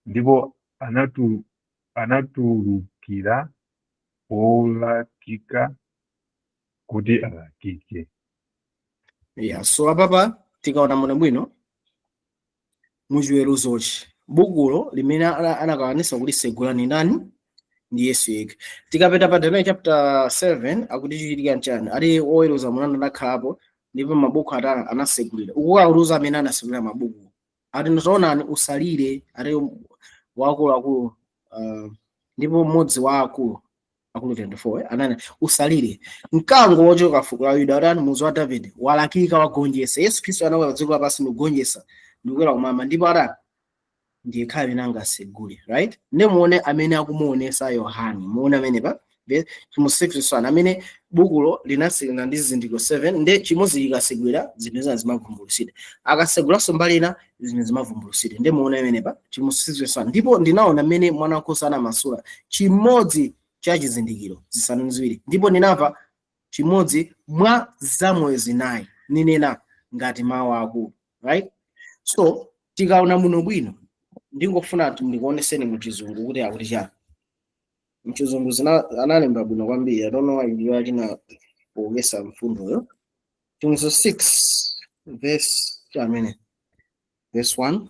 ndipo anatulukira wolakika kuti alakike. So apapa tikaona bwino muchiweruzochi bukulo limene anakawanisa kulisegula ni nani? Ndi Yesu yekha. Tikapita pa Daniel chapter 7 akuti chichitika nchani ali oweruza mwana anakhalapo ndipo mabuku anasegulira. Ukuwaweruza amene anasegulira mabuku ati nditaonani usalire ati wakulu ndipo mmodzi wa akulu 24 anana usalire mkango wochoka fuko la Yuda atani muzu wa Davide walakika wagonjesa. Yesu Kristo anaweza dziko lapasi nugonjesa ndikukwera kumwamba ndipo atani ndiye khali nanga segule, right? Nemuone amene akumuonesa Yohani, muone amene pa Chimusu 6 amene bukulo linasigula ndi zizindikiro 7 ndi chimodzi ikasegulira zinthu zimavumbulutsidwa, akasegulanso mbali ina zinthu zimavumbulutsidwa. Ndi muone amene pa Chimusu 6 ndipo ndinaona amene mwana wankhosa anamasula chimodzi cha chizindikiro zisanu ndi ziwiri, ndipo ndinamva chimodzi mwa zamoyo zinayi ninena ngati mawu akulu, right? So tikaona muno bwino ndingofuna ndikuoneseni muchizungu kuti akuti chani. Mchizungu analemba bwino kwambiri. I don't know why you are gonna pogesa mfundoyo. Chimusu 6 verse verse 1.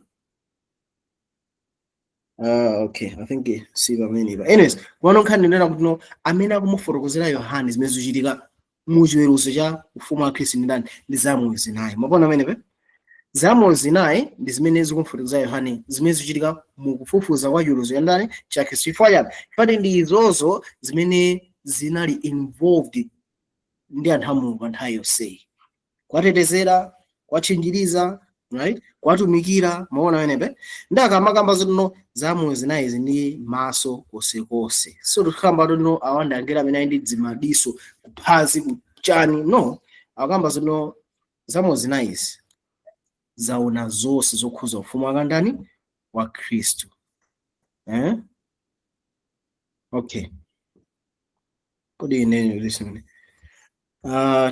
Okay, I think see pamene pa. Anyways, wanonkhani ndinena kuti no amene akumufotokozera Yohani zimene zichitika muchiweruzo cha ufumu wa Khristu ndani ndi zamoyo zinayi. Mapona amene pa zamoyo zinayi ndi zimene zikumfotokozera Yohani zimene zichitika mukufufuza kwa chiweruzo ndani cha Khristu. Ifati ndi izozo zimene zinali involved ndi anthu a Mulungu nthawi yonseyi, kwatetezera, kwatchinjiriza, right? Kwatumikira. Maona wenepe ndakamakamba zino zamoyo zinayi ndi maso konsekonse. So tikamba no awanda angela amene ndi dzimadiso kuphazi kuchani, no, akamba zino zamoyo zinayi zaona zonse zokhuza ufumu wa ndani wa Khristu. Okay. Kodi ine listen.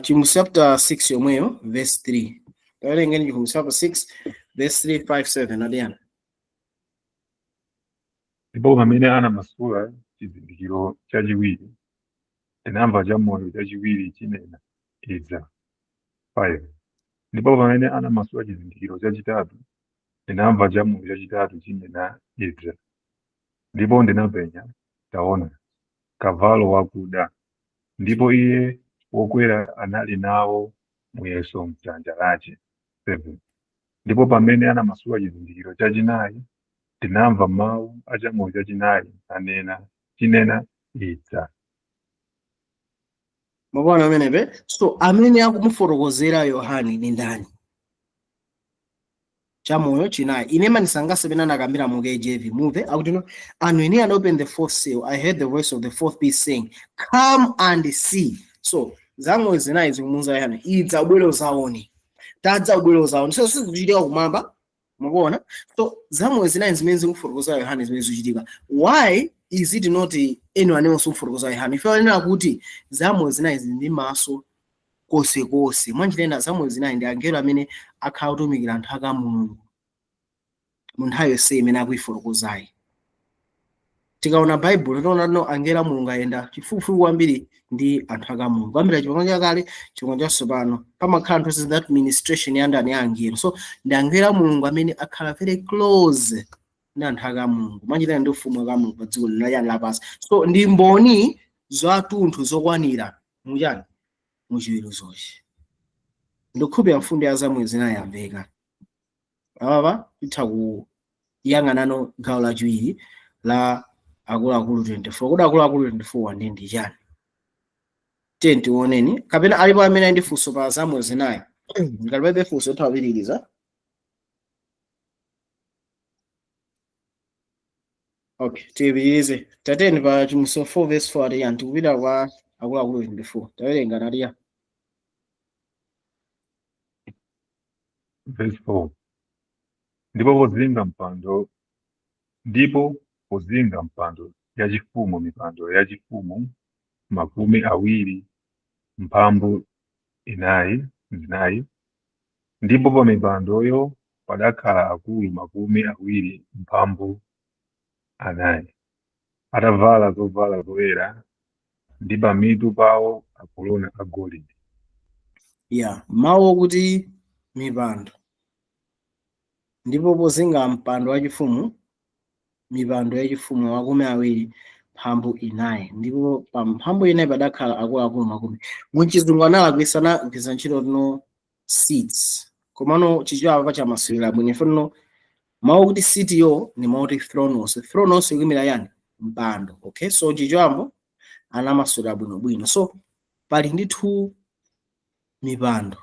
Chivumbulutso chapter 6 yomweyo verse 3. Tawerengeni Chivumbulutso chapter 6 verse 3, 5, 7 adiyana. Ndipo pamene anamasula chizindikiro chachiwiri, tinamva chamoyo chachiwiri chinena, idza. 5. Ndipo pamene anamasula chizindikiro chachitatu, tinamva chamoyo chachitatu chinena, idza. Ndipo ndinapenya, taona, kavalo wakuda, ndipo iye wokwera anali nawo muyeso m'dzanja lake. 7. Ndipo pamene anamasula chizindikiro chachinayi, tinamva mawu a chamoyo chachinayi chinena, idza. Mwaona amenepe? So amene akumufotokozera Yohane ni ndani? Chamoyo chinayi. Ine manisangase pena nakambira mu KJV move akuti no, and when he had opened the fourth seal, I heard the voice of the fourth beast saying, come and see. So zamoyo zinayi zikumuza Yohane, idza ubwere uzaone. Tadza ubwere uzaone. So sizikuchitika kumwamba. Mwaona? So zamoyo zinayi zimene zikufotokozera Yohane zimene zikuchitika. Why is it not anyone else ukufotokozera Yohane? Ife wanena kuti zamoyo zinayi zili ndi maso kose. Mwanjitenda zamoyo zinayi ndi angelo amene akhala otumikira anthu aka Mulungu. Munthu yonse imene akuifotokozayi. Tikaona Bible tinaona no angelo a Mulungu ayenda chifupifupi kwambiri ndi anthu aka Mulungu. Kwambiri chipangano chakale, chipangano chatsopano pamakhala nthu that ministration ya ndani ya angelo. So ndi angelo a Mulungu amene akhala very close ndi anthu aka Mulungu. Mwanjitenda ndi ufumu wa Mulungu pa dziko lapansi. So ndi mboni zathunthu zokwanira mujani muchiweruzochi. Ndikhupe mfundo ya zamoyo zinayi yamveka. Ababa itha kuyang'anano gawo lachiwiri la akuluakulu 24. Kodi akuluakulu 24 ndi chani? Tiye tioneni. Kapena alipo amene ali ndi funso pa zamoyo zinayi. Ngalibe funso tawapitiriza. Okay, tiyipitirize. Tateni pa Chivumbulutso 4 verse 4 adiyani tikupita kwa akuluakulu 24. Tawerenga nadiya. Verse 4. Ndipo pozinga mpando yachifumu, mipando yachifumu 24. Ndipo pa mipandoyo padakhala akulu 24, atavala zovala zoyera, ndi pamitu pawo akolona agolide. Yeah, mawu kuti mipando. Ndipo pozinga mpando wachifumu, mipando yachifumu 24. Ndipo pa mphamvu inayi padakhala akuluakulu 10. Muchizungu analakwisa kugwiritsa ntchito no seats. Komano chichwa pa chamasulira bwino ifano mawu kuti seat yo ni mawu kuti thronos. Thronos ikuyimira yani? Mpando. Okay, so chichwambo anamasulira bwino. So pali ndithu mipando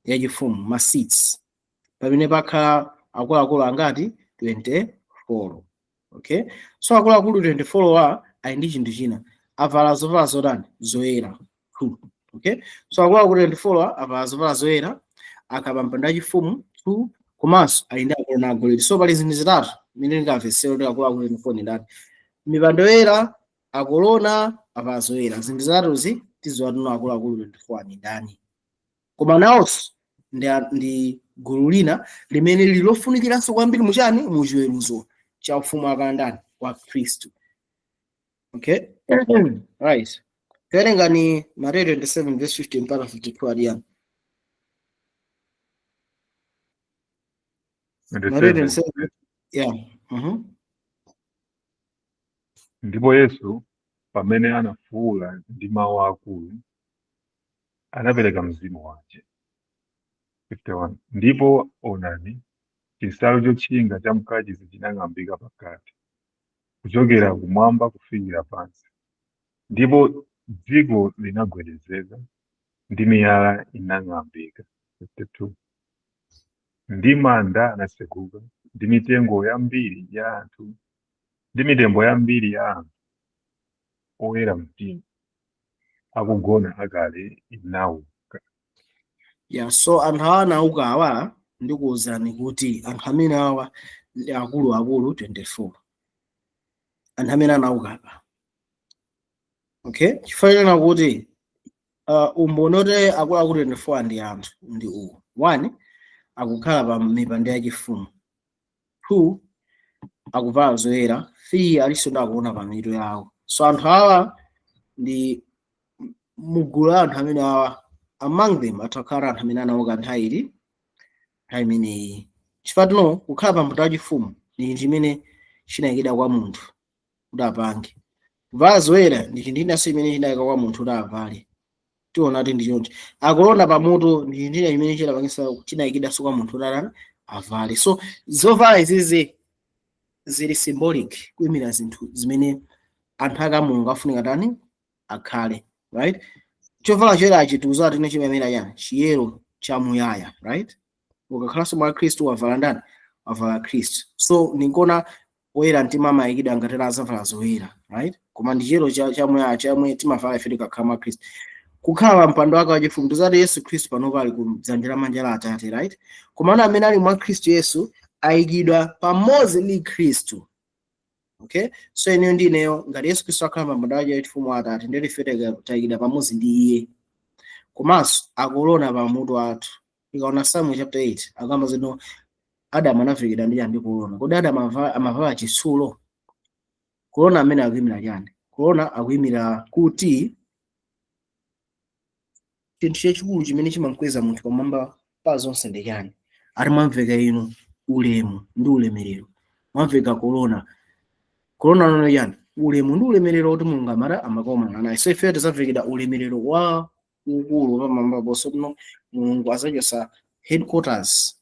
yachifumu, ma seats. Pamene pakhala akuluakulu angati 24. Okay, so akuluakulu 24 ali ndi chinthu china, avala zovala zotani zoyera. Okay, so akuluakulu 24 avala zovala zoyera, akaba mpando wachifumu 2, komanso ali ndi akolona agolide. So pali zinthu zitatu zimene ndingamvetsere kuti akuluakulu 24 ndi ndani. Mipando yoyera, akolona, avala zoyera. Zinthu zitatuzi tiziwa kuti akuluakulu 24 ndi ndani. Koma nawonso ndi gulu lina limene lilofunikiranso kwambiri muchani muchiweruzo cha ufumu wakandani wa Khristu. Okay, right. Tawerenga ni Mateyu 27 verse 50 mpaka 52 adiyani. Mateyu 27. Yeah. Ndipo Yesu pamene anafuwula ndi mawu akulu, anapereka mzimu wake. 51. Ndipo onani, chinsalu chotchinga cha mkachisi chinang'ambika pakati, kuchokera kumwamba kufikira pansi. Ndipo dziko linagwedezeka ndi miyala inang'ambika. 52. Ndi manda anatsekuka, ndi mitembo yambiri ya anthu oyera mtima akugona akale inauka. Yeah, so anthu awa anauka awa ndikuwuzani kuti anthu amene awa ndi akuluakulu 24. anthu amene anauka apa. Okay, chifukwa kuti umboni oti akuluakulu 24 ndi anthu ndi uwu. 1, akukhala pa mipando yachifumu. 2, akuvala zoyera. 3, aliso ndakuona pa mitu yawo. So anthu awa ndi mugulu la anthu amene awa, among them atakhala anthu amene anauka nthawi imeneyi. Chifukwa kukhala pa mpando wachifumu ndi chimene chinayikidwa kwa munthu kuti apange. Kuvala zoyera ndi chinthu imene chinayika kwa munthu kuti avale. Tiona kuti ndi choncho. Akulonda pamutu ndi chinthu imene chinayikidwa kwa munthu kuti avale. So zovala izizi zili symbolic kuyimira zinthu zimene anthu aka Mulungu afunika tani akhale, right? Chovala choyera chituza kuti chimemera yani chiyero chamuyaya, right? Ukakhalanso mwa Khristu wavala ndani? Wavala Khristu. So ndikuona oyera mtima amayikidwa ngati azavala zoyera, right? Koma ndi chiyero chamuyaya chamwe timavala ife tikakhala mwa Khristu. Kukhala mpando wake wachifumu tuzati Yesu Khristu panopo ali kudzanja lamanja la Atate, right? Koma amene ali mwa Khristu Yesu ayikidwa pamodzi ndi Khristu. Okay, so eniyo ndineyo ngati Yesu Khristu akhala pa mpando wake wachifumu wa Atate ndiye ife tayikidwa pamodzi ndi Iye. Komanso akulona pamutu athu. Ikaona Samuel chapter 8 akamba zino Adamu anafikira ndi chani kulona. Kodi Adamu amavala chitsulo? Kulona amene akuyimira chani? Kulona akuyimira kuti chinthu chachikulu chimene chimakweza munthu pamwamba pa zonse ndi chani? Ati mwamveka inu ulemu ndi ulemerero. Mwamveka kulona. Kulona nono chani? Ulemu ndi ulemerero kuti Mulungu amakomana naye. So ife tizafikira ulemerero wa ukulu pamwamba ponso kuno Mulungu azachosa headquarters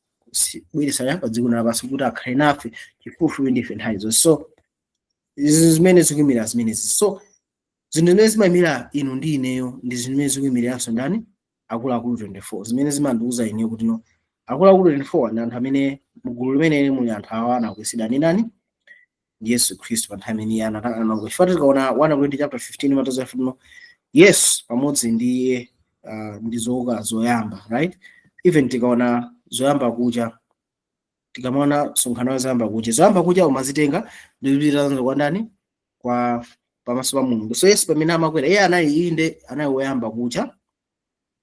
bwirisa yapa dziko lapansi kuti akhale nafe chifupi ndife nthawi zonse. So zimene zikuyimira zimenezi. So zinthu zimene zimayimira inu ndi ineyo ndi zimene zikuyimiranso ndani? Akuluakulu 24. Zimene zimandiuza ineyo kuti no akuluakulu 24 ndi anthu amene mugulu limene muli anthu awa anakuisidwa ndi ndani? Yesu Khristu pa nthawi imene anauka. Chifukwa tikaona 1 Korinto chapter 15 matoza funo yes pamodzi ndi ndi zoyamba, right? Even tikaona zoyamba kuja tikamona sonkhano zoyamba kuja zoyamba kuja umazitenga ndipitira kwa ndani? Kwa pamaso pa Mulungu. So Yesu pamene amakwera iye anayi woyamba kuja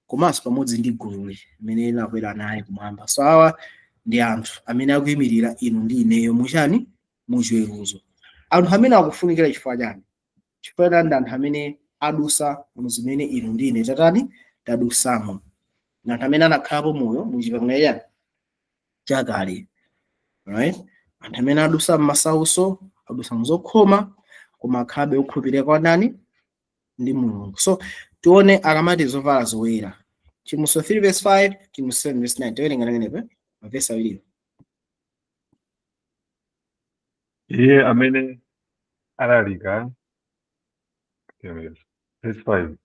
komanso pamodzi ndi gulu limene linakwera naye kumwamba. So awa ndi anthu amene akuyimirira inu ndi ineyo muchani? Muchiweruzo. Anthu amene akufunikira chifukwa chani? Chifukwa ndi anthu amene adusa muzimene inu ndi ine tadusamo. Na anthu amene anakhalapo moyo muchipangano chani? Chakale, right? Anthu amene adusa m'masautso, adusa mzokhoma, koma akhalabe okhulupirira kwa ndani? Ndi Mulungu. So tione akamati zovala zoyera. Chimuso 3 verse 5, Chimuso 7 verse 9. Tiwerenga nenepe mavesi awiriwo. Iye amene alalika verse 5.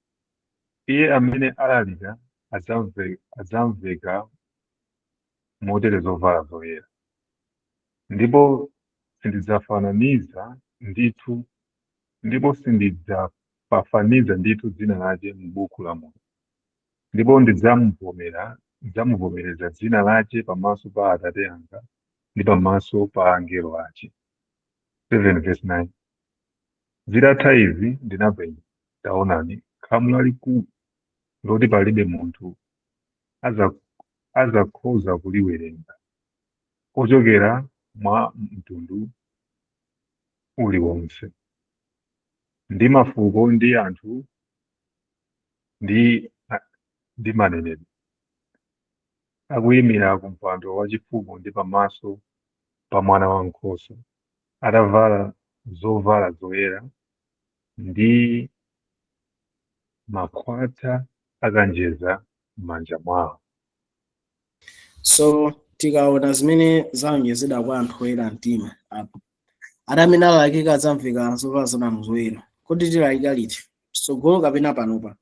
Iye amene alalika adzamveka motere zovala zoyera. Ndipo sindidzafananiza ndithu ndipo sindidzapafaniza ndithu dzina lake m'buku la moyo. Ndipo ndidzamuvomereza dzina lake pamaso pa Atate anga ndi pamaso pa angelo ake. 7 verse 9. Zitatha izi ndinapenya taonani khamu lalikulu loti palibe munthu azakhoza kuliwerenga ochokera mwa mtundu uliwonse ndi mafuko ndi anthu ndi manenedwe akuyimira ku mpando wachifumu ndi pamaso pa Mwana Wankhosa atavala zovala zoyera ndi makhwata akanjeza m'manja mwawo. So tikaona zimene zaonjezedwa kwa anthu oyera mtima apo ati amene alalika adzamveka zovala zoyera. Kodi tilalika liti? Tsogolo kapena panopa?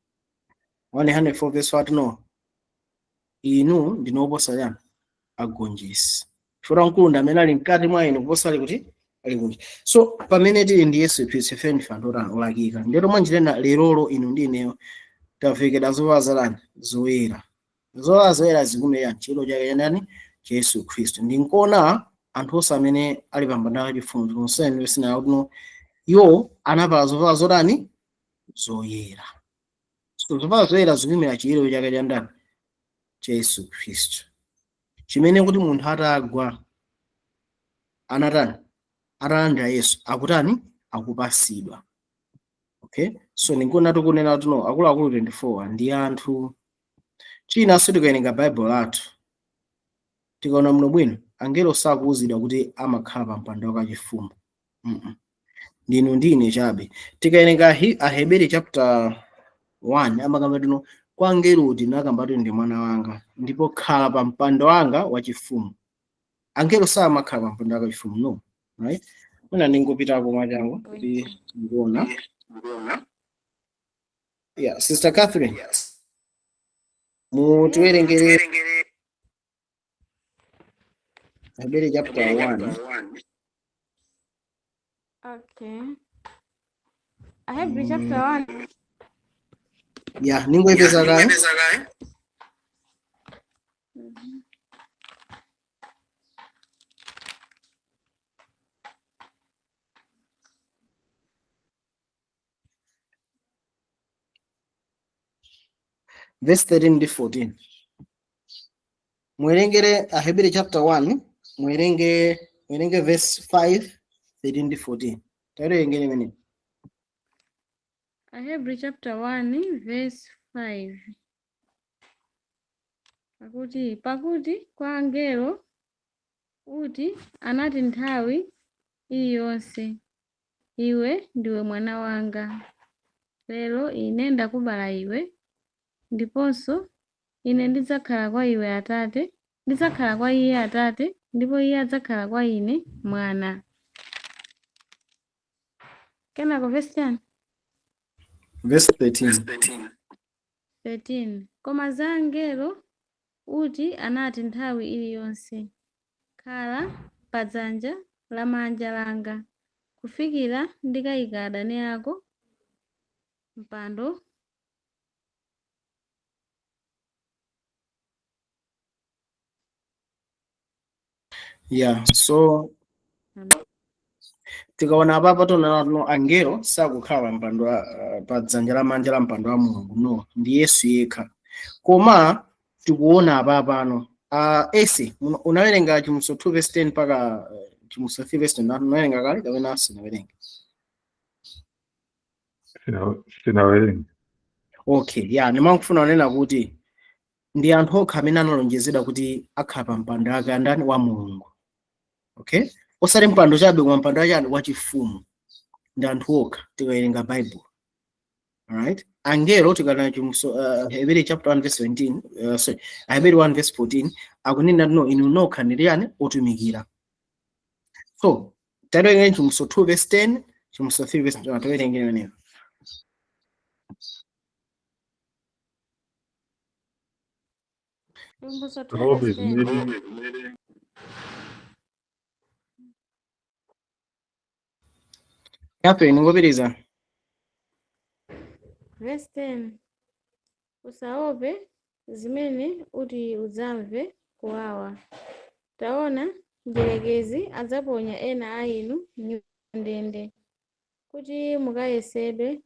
104 verse 4 no. Inu ndinoposa yani agonjesi. Chifukwa mkulu amene ali mkati mwa inu kuposa ali kuti ali kunja. So pamene tili ndi Yesu Khristu ife ndife anthu olakika. Ndero mwanjirena lerolo inu ndi ineyo tavekedwa zovala zoyera. Zovala zoyera zikumira chilo chake ndani? Yesu Khristu. Ndinkuona anthu onse amene ali pa mpando wachifumu musene sina kuno iwo anavala zovala zotani zoyera. So zovala zoyera zikuyimira chiyero chake cha ndani cha Yesu Khristu, chimene kuti munthu atagwa anatani atalandira Yesu akutani akupasidwa. Okay, so ndikuona tikunena kuti no akuluakulu 24 ndi anthu. Chinanso tikawerenga Bible lathu tikaona muno bwino angelo sakuwuzidwa kuti amakhala pa mpando wachifumu. Ndinu ndine chabe. Tikawerenga Aheberi chapter 1 amakamba tino kwa angelo ndinakamba ndi mwana wanga ndipo khala pa mpando wanga wachifumu. Angelo samakhala pa mpando wachifumu, no, right? Mwina ndingopitako mwachangu kuti ndikuona. Yeah, Sister Catherine. Mutiwerengere Aheberi chapter 1. Okay. Aheberi chapter 1. Yeah, ningoipeza kae. Verse 13 to 14. Mwerengere Aheberi chapter 1, mwerenge verse 5, 13 to 14. Tawerengere mene. Aheberi chapter 1 verse 5. Pakuti kwa angelo kuti anati nthawi iliyonse, iwe ndiwe mwana wanga, lero ine ndakubala iwe, ndiponso ine ndidzakhala kwa iwe Atate, ndidzakhala kwa iye Atate, ndipo iye adzakhala kwa ine mwana. Kenako verse 10. Verse 13. 13. Koma za angelo kuti anati nthawi iliyonse, khala pa dzanja lamanja langa kufikira ndikayika adani ako mpando. Yeah, so tikaona apa tona angelo sakukhala mpando pa dzanja lamanja la mpando wa Mulungu, no, ndi Yesu yekha. Koma tikuona apa pano ese unawerenga Chimuso 2 verse 10 paka Chimuso 3 verse 10 unawerenga kale kapena sinawerenga? Sinawerenga. Okay, yeah, ndimangofuna kunena kuti ndi anthu okha amene analonjezedwa kuti akhala pa mpando ake andani wa Mulungu. Okay, osati mpando chabe koma mpando achani wachifumu, ndi anthu okha tikawerenga Bible. Alright, angelo tikana Chimuso Aheberi chapter 1 verse 17, Aheberi 1 verse 14 akunena no inu nokha ndi yani otumikira. So tawerenga Chimuso 2 verse 10, Chimuso 3 verse 10 tawerenga imeneyo. Yape ningopiriza. Verse 10. Usaope zimene uti udzamve kuwawa. Taona mdierekezi adzaponya ena a inu m'ndende kuti mukayesedwe,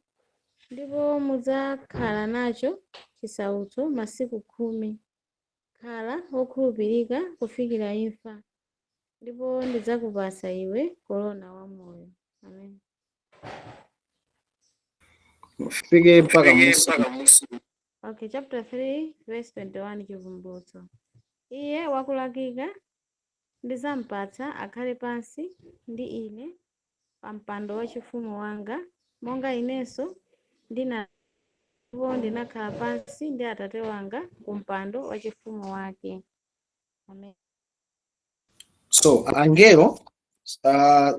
ndipo mudzakhala nacho chisautso masiku 10. Khala wokhulupirika kufikira imfa, ndipo ndidzakupasa iwe korona wamoyo. Amen. Fike mpaka Musa. Okay, chapter 3 verse 21 Chivumbulutso. Iye wakulakika ndidzampatsa akhale pansi ndi ine pa mpando wachifumu wanga, monga inenso ndinakhala pansi ndi Atate wanga ku mpando wachifumu wake. Amen. So angelo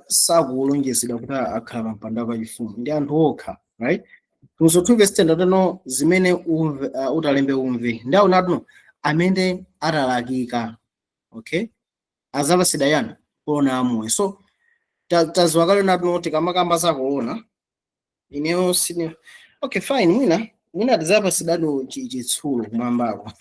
sakulonjezedwa kuti akhala pa mpando wachifumu, ndi anthu okha, right? Chimuso 2 verse 10 atano zimene utalembe umve ndaona tuno amene atalakika, okay, azapasidwa yani kuona amoyo. So taziwa kale natuno tikamakamba zakuona ineyo sine. Okay, fine, mwina tizapasidwa chitsulo kumwambako.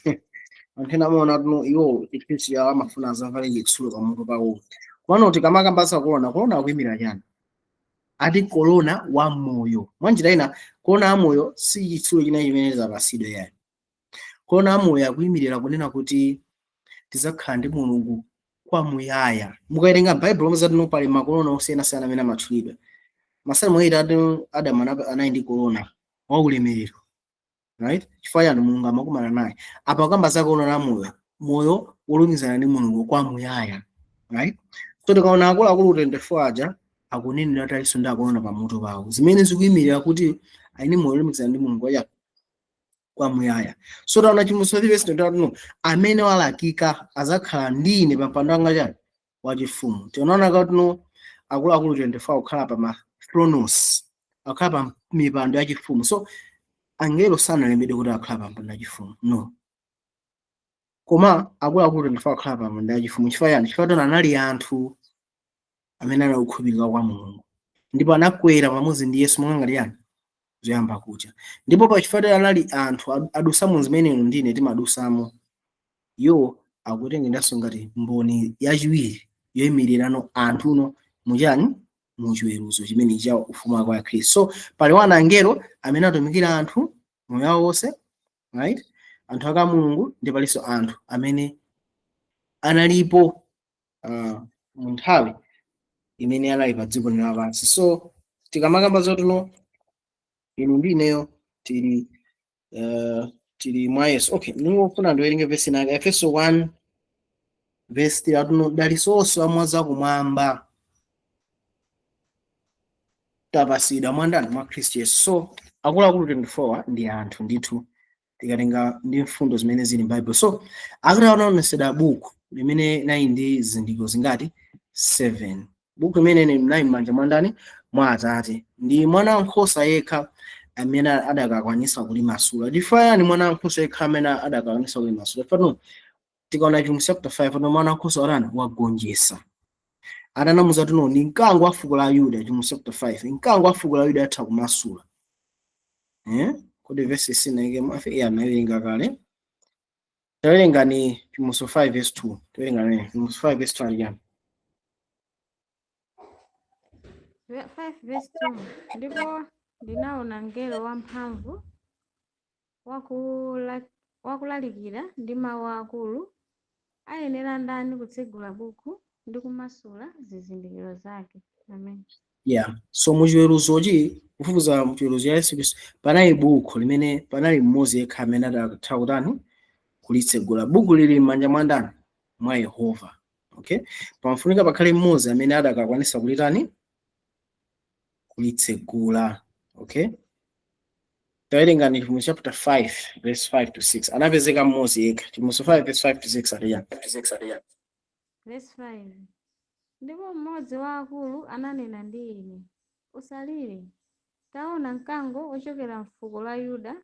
Anthu ena amaona tuno iwo ikhristu yawo amafuna azavale chitsulo pamutu pawo. Kwano tikamakamba zakuona kuona kuyimira chani? ati korona wa moyo. Mwanjira ina korona wa moyo si chitsulo china chimene chapasidwe yayi. Korona wa moyo akuyimirira kunena kuti tizakhala ndi Mulungu kwamuyaya. Mukawerenga Baibulo muzati pali makorona osiyanasiyana amene amatchulidwa. Masalimo 8 Adamu anali ndi korona wa ulemerero, right? Chifukwa chani Mulungu amakumana naye. Apa kamba za korona wa moyo, moyo wolumizana ndi Mulungu kwamuyaya, right? So tikaona akuluakulu 24 aja akunenera talinso ndi akorona pamutu pawo, zimene zikuyimirira kuti aine moyo wolumizana ndi Mulungu waja kwamuyaya. So taona chimuso verse 21 amene walakika azakhala ndine pa mpando wanga chani wachifumu. Tinaona kuti akuluakulu 24 akukhala pa thronos, akukhala pa mipando yachifumu. So angelo sanalembedwe kuti akhala pa mpando yachifumu, no. Koma akuluakulu 24 akukhala pa mpando yachifumu. Chifukwa yani? Chifukwa anali anthu amene anakhulupirika kwa Mulungu, ndipo anakwera pamodzi ndi Yesu monga ngati yani zoyamba kucha. Ndipo pa chifukwa anali anthu adusamo zimene ndine timadusamo, yo akutengendanso ngati mboni yachiwiri yoyimirirano anthuno muchani muchiweruzo chimene cha ufumu wa Khristu. So pali wana angelo amene atumikira anthu moyo wawo wonse, right? Anthu aka Mulungu, ndi palinso anthu amene analipo mu nthawi imene anali pa dziko lapansi. So tikamakamba zotino inu ndi ineyo tili mwa Yesu. Okay, ndikufuna ndiwerenge verse nake Efeso 1 verse 3 dalisonso amwaza kumwamba tapasidwa mwandani mwa Khristu Yesu. So akuluakulu 24 ndi anthu ndithu tikatenga ndi mfundo zimene zili m'Bible. So akutaoneseda buku limene nayi ndi zizindikiro zingati 7. Buku limene nayi m'manja mwandani mwa Atate, ndi mwana wankhosa yekha amene adakakwanisa kulimasula. Chifukwa yani mwana wankhosa yekha amene adakakwanisa kulimasula? Pano tikaona John chapter 5 pano mwana wankhosa warana wagonjesa. Adanamuza tuno ni mkango wa fuko la Yuda. John chapter 5 mkango wa fuko la Yuda atha kumasula. Kodi verse sina ige mafi ya nawerenga kale. Tawerenga ni John 5 verse 2. Tawerenga ni John 5 verse 2 again. 5 verse 2 ndipo ndinaona ngelo wamphamvu wakulalikira ndi mawu akulu, ayenera ndani kutsegula buku ndi kumasula zizindikiro zake. Amen. Yeah. So muchiweruzochi kufufuza muchiweruzo ya Yesu Khristu panali buku limene panali mmodzi yekha amene adatha kutani kulitsegula. Buku lili m'manja mwa ndani mwa Yehova. Okay, pamafunika pakhale mmodzi amene adakakwanisa kulitani kulitsegula. Okay, tawerenga ni mu chapter 5 verse 5 to 6 anapezeka mmodzi yekha. Mu 5 verse 5 to 6 aliya verse 5 ndipo mmodzi wa akulu ananena ndi ine, usalire, taona mkango ochokera mfuko la Yuda,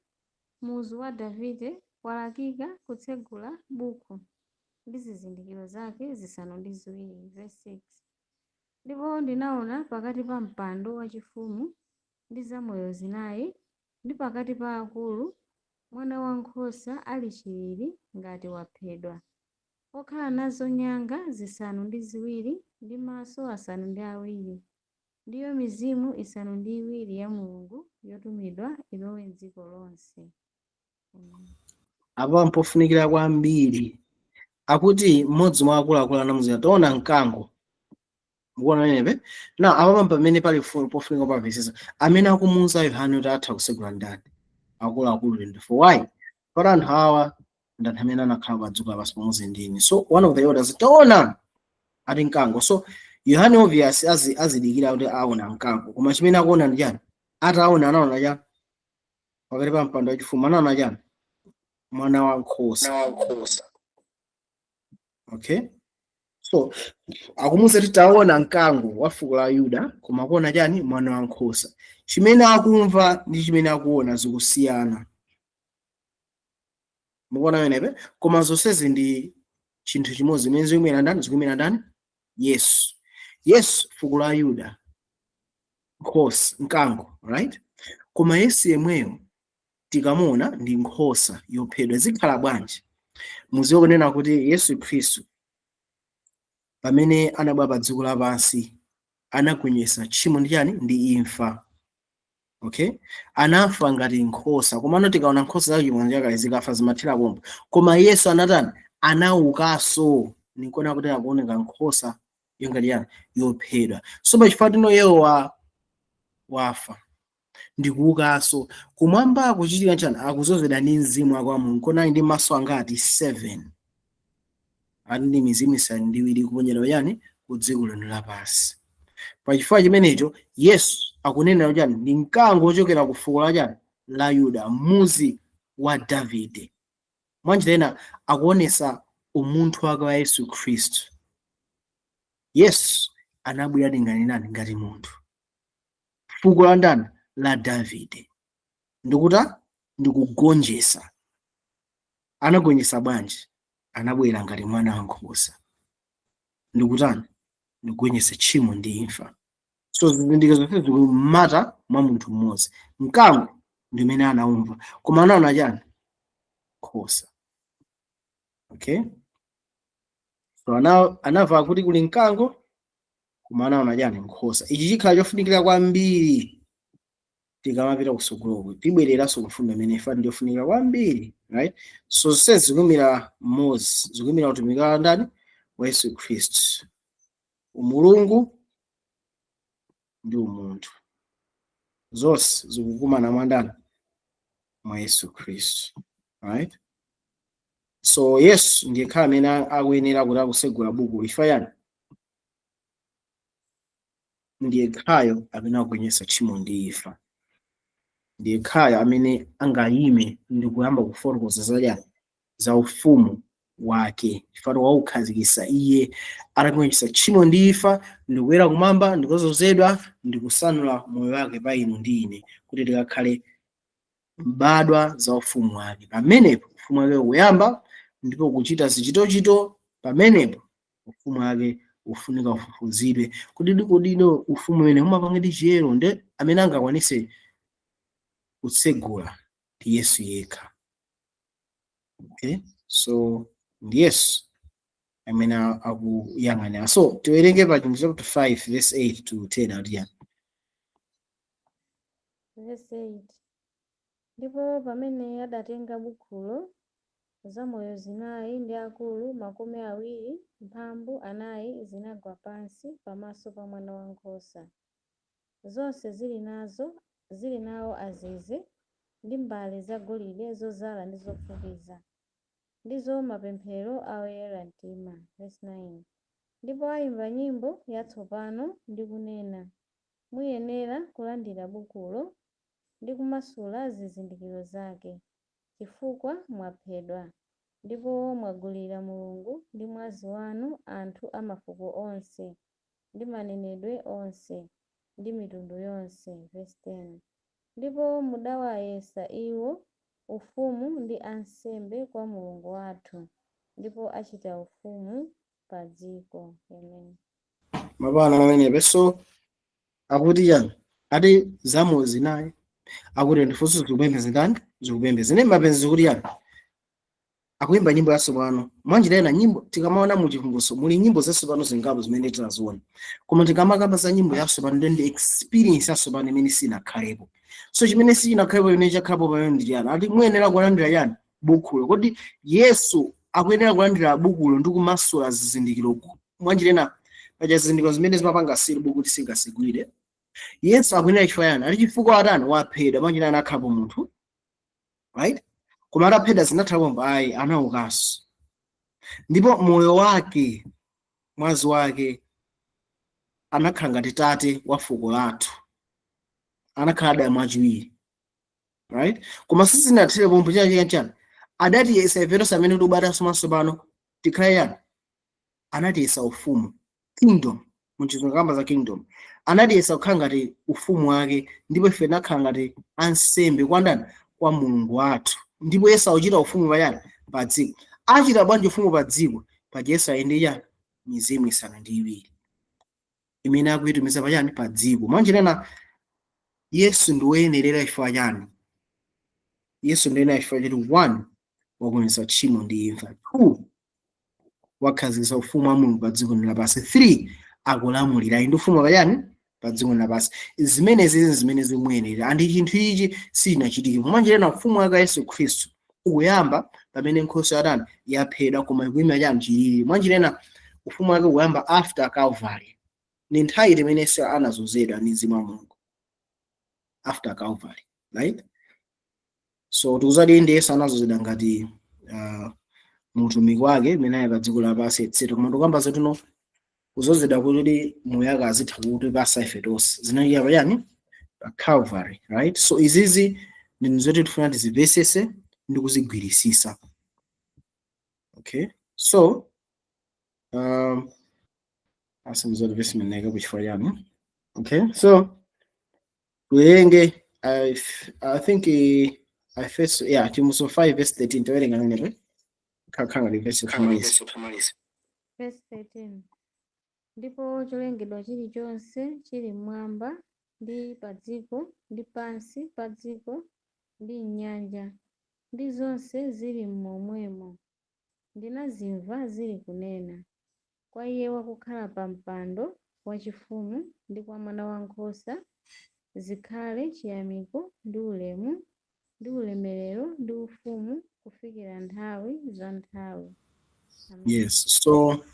muzu wa Davide, walakika kutsegula buku ndi zizindikiro zake zisanu ndi ziwiri. Verse 6 ndipo ndinaona pakati pa mpando wachifumu ndi zamoyo zinayi, ndi pakati pa akulu, mwana wankhosa ali chilili ngati waphedwa, okhala nazo nyanga zisanu ndi ziwiri ndi maso asanu ndi awiri, ndiyo mizimu isanu ndi iwiri ya Mulungu yotumidwa ilowe m'dziko lonse. Apa mpofunikira kwambiri akuti mmodzi mwa akuluakulu anamuza taona mkango. Mukuona nene na apa pamene pali pofunika pa verses amene akumuza Yohane kuti atha kusegula ndani akuluakulu 24. Why? Para anthu awa ndi anthu amene anakhala padzuka lapansi pamodzi ndini. So one of the orders taona ati mkango. So Yohane obvious azidikira kuti aona mkango, koma chimene akuona ndi chani? Ataona anaona chani? Pakati pa mpando wachifumu anaona chani? Mwana wankhosa. Okay, so akumuza kuti taona mkango wa fuko la Yuda, koma akuona chani? Mwana wankhosa. Chimene akumva ndi chimene akuona zikusiyana. Mukuona wenepe? Koma zonsezi ndi chinthu chimodzi. Zimene zikumena ndani? Yesu. Yesu fuko la Yuda, nkhosa, mkango, right? Koma Yesu yemweyo tikamona ndi nkhosa yophedwa. Zikhala bwanji? Muziwe kunena kuti Yesu Khristu pamene anabwera pa dziko lapansi anagonjetsa tchimo ndi chani ndi imfa. Okay, anafa ngati nkhosa, komano tikaona nkhosa za chimwana chakale zikafa zimathera pomwe, koma Yesu anatani anaukanso, nikuona kuti akuoneka nkhosa yongati yani yophedwa. So pachifukwa tino yewo wafa ndikuukanso kumwamba akuchitira chani akuzozedwa ndi mzimu wa Mulungu, kona ndi maso angati 7 ali ndi mizimu isanu ndi iwiri kuponyera yani ku dziko lino lapansi. Pachifukwa chimenecho Yesu akunena kuti ndi mkango ochokera ku fuko la chani la Yuda, muzi wa Davide. Mwanjira ena akuonesa umunthu wake wa Yesu Khristu. Yesu anabwera ngati munthu, fuko la ndani la Davide, ndikuta ndikugonjetsa. Anagonjetsa bwanji? Anabwera ngati mwana wankhosa, ndikutani ndikugonjetsa tchimo ndi imfa. So zizindikiro zonse zikumata mwa munthu mmodzi. Mkango ndimene anaumva, koma anaona chani nkhosa. Okay, so anava kuti kuli mkango koma anaona chani nkhosa. Ichi chikhala chofunikira kwambiri tikamapita kusogoloko, tibwereranso kufundo imene ifa ndiyofunikira kwambiri, right? So zonse zikumira mmodzi, zikumira utumiki ndani wa Yesu Khristu, umulungu ndi umunthu, zonse zikukumana mwandani mwa Yesu Khristu, right? So Yesu ndiye khala amene akuyenera kuti akusegula buku ifa yani ndiye khayo amene akugonjetsa tchimo ndi imfa, ndiye khayo amene angayime ndi kuyamba kufotokoza za ufumu wake, chifukwa waukhazikitsa iye atagonjetsa tchimo ndi imfa, ndikuyera kumwamba, ndikuzozedwa, ndikusanula moyo wake pa inu ndi ine kuti tikakhale mbadwa za ufumu wake. Pamenepo ufumu wake ukuyamba ndipo kuchita zichitochito, pamenepo ufumu wake ufunika ufufuzidwe kuti dikudino ufumu wene umapangidi chiyero, nde amene angakwanise kutsegula ndi Yesu yekha. Okay, so ndi Yesu amene akuyang'anira. So tiwerenge pa chapter 5 verse 8 to 10 atiya. Verse 8. Ndipo pamene adatenga bukhulo, zamoyo zinayi ndi akulu makumi awiri mphambu anayi zinagwa pansi pamaso pa mwana wankhosa. Zonse zili nawo azize ndi mbale zagolide zozala ndi zofukiza, ndizo mapemphero a oyera mtima. Verse 9. Ndipo ayimba nyimbo yatsopano ndi kunena, muyenera kulandira bukulo ndi kumasula zizindikiro zake, chifukwa mwaphedwa ndipo mwagulira Mulungu ndi mwazi wanu anthu a mafuko onse ndi manenedwe onse ndi mitundu yonse. Verse 10. Ndipo mudawayesa iwo ufumu ndi ansembe kwa Mulungu wathu, ndipo achita ufumu pa dziko. Amen. Mabana amenepe so akuti yani ati zamoyo zinayi akuti ndifunso zikupembedza ndani zikupembedza ne mapenzi kuti yani akuimba nyimbo yatsopano. Mwanjira ena nyimbo tikamaona mu chivumbulutso muli nyimbo zatsopano zingapo zimene tinaziona, koma tikamakamba za nyimbo yatsopano ndi experience yatsopano imene sinakhalepo. So chimene sinakhalepo imene chakhalapo pamene ndi yani ati muyenera kulandira yani bukulo. Kodi Yesu akuyenera kulandira bukulo ndi kumasula zizindikiro. Mwanjira ena paja zizindikiro zimene zimapanga siri buku kuti singasigwire. Yesu akuyenera chifukwa yani ali chifukwa atani waphedwa. Mwanjira ena akhalapo munthu, right? Koma ataphedwa zinatha bomba ayi anaukanso, ndipo moyo wake mwazi wake anakhala ngati tate wa fuko lathu, anakhala adamu achiwiri, right? Koma sizinathire pomwe chani adati Yesa ifetonse amene tikubatanso maso pano tikhale yani anatiyesa ufumu, kingdom, muchizungu za kingdom, anatiyesa kukhala ngati ufumu wake, ndipo ife tinakhala ngati ansembe kwa ndani kwa Mulungu wathu. Ndipo Yesu akuchita ufumu payani pa dziko. Achita bwanji ufumu pa dziko? Paja Yesu ayende yani mizimu isanu ndi iwiri imene akuyitumiza payani pa dziko. Mwanjira ena Yesu ndi woyenerera chifukwa chani? Yesu ndi woyenerera chifukwa choti 1 wagonjetsa tchimo ndi imfa, 2 wakhazikitsa ufumu wa Mulungu pa dziko lapansi, 3 akulamulira ndi ufumu pachani pa dziko lapansi. Zimenezi zimene zikuyenera andi chinthu ichi sinachitike mwanjirena ufumu wake Yesu Khristu ukuyamba pamene nkhosa yatani yaphedwa koma ikuyima chani chilili. Mwanjirena ufumu wake ukuyamba after Calvary, ni nthawi imene Yesu anazozedwa ndi Mzimu wa Mulungu after Calvary, right? So tikuzadi ndi Yesu anazozedwa ngati mtumiki wake mmene pa dziko lapansi etc. Koma tikamba zotino kuzozedwa kuti muyaka azitha kuti pasa ife tonse zinachita pachani pa Calvary, right? So izizi ndi zoti tifuna tizimvesese ndi kuzigwirisisa. Okay, so asimzoti vesi meneka kuchifukwa chani. Okay, so tuyenge I think I first Timuso 5 verse 13 towerenga nene khanga ndi verse Verse 13. Ndipo cholengedwa chilichonse chili mmwamba ndi pa dziko ndi pansi pa dziko ndi nyanja ndi zonse zili momwemo, ndinazimva zili kunena kwa iye wakukhala pa mpando wachifumu ndi kwa mwana wankhosa, zikhale chiyamiko ndi ulemu ndi ulemerero ndi ufumu kufikira nthawi za nthawi. Amen. Yes, so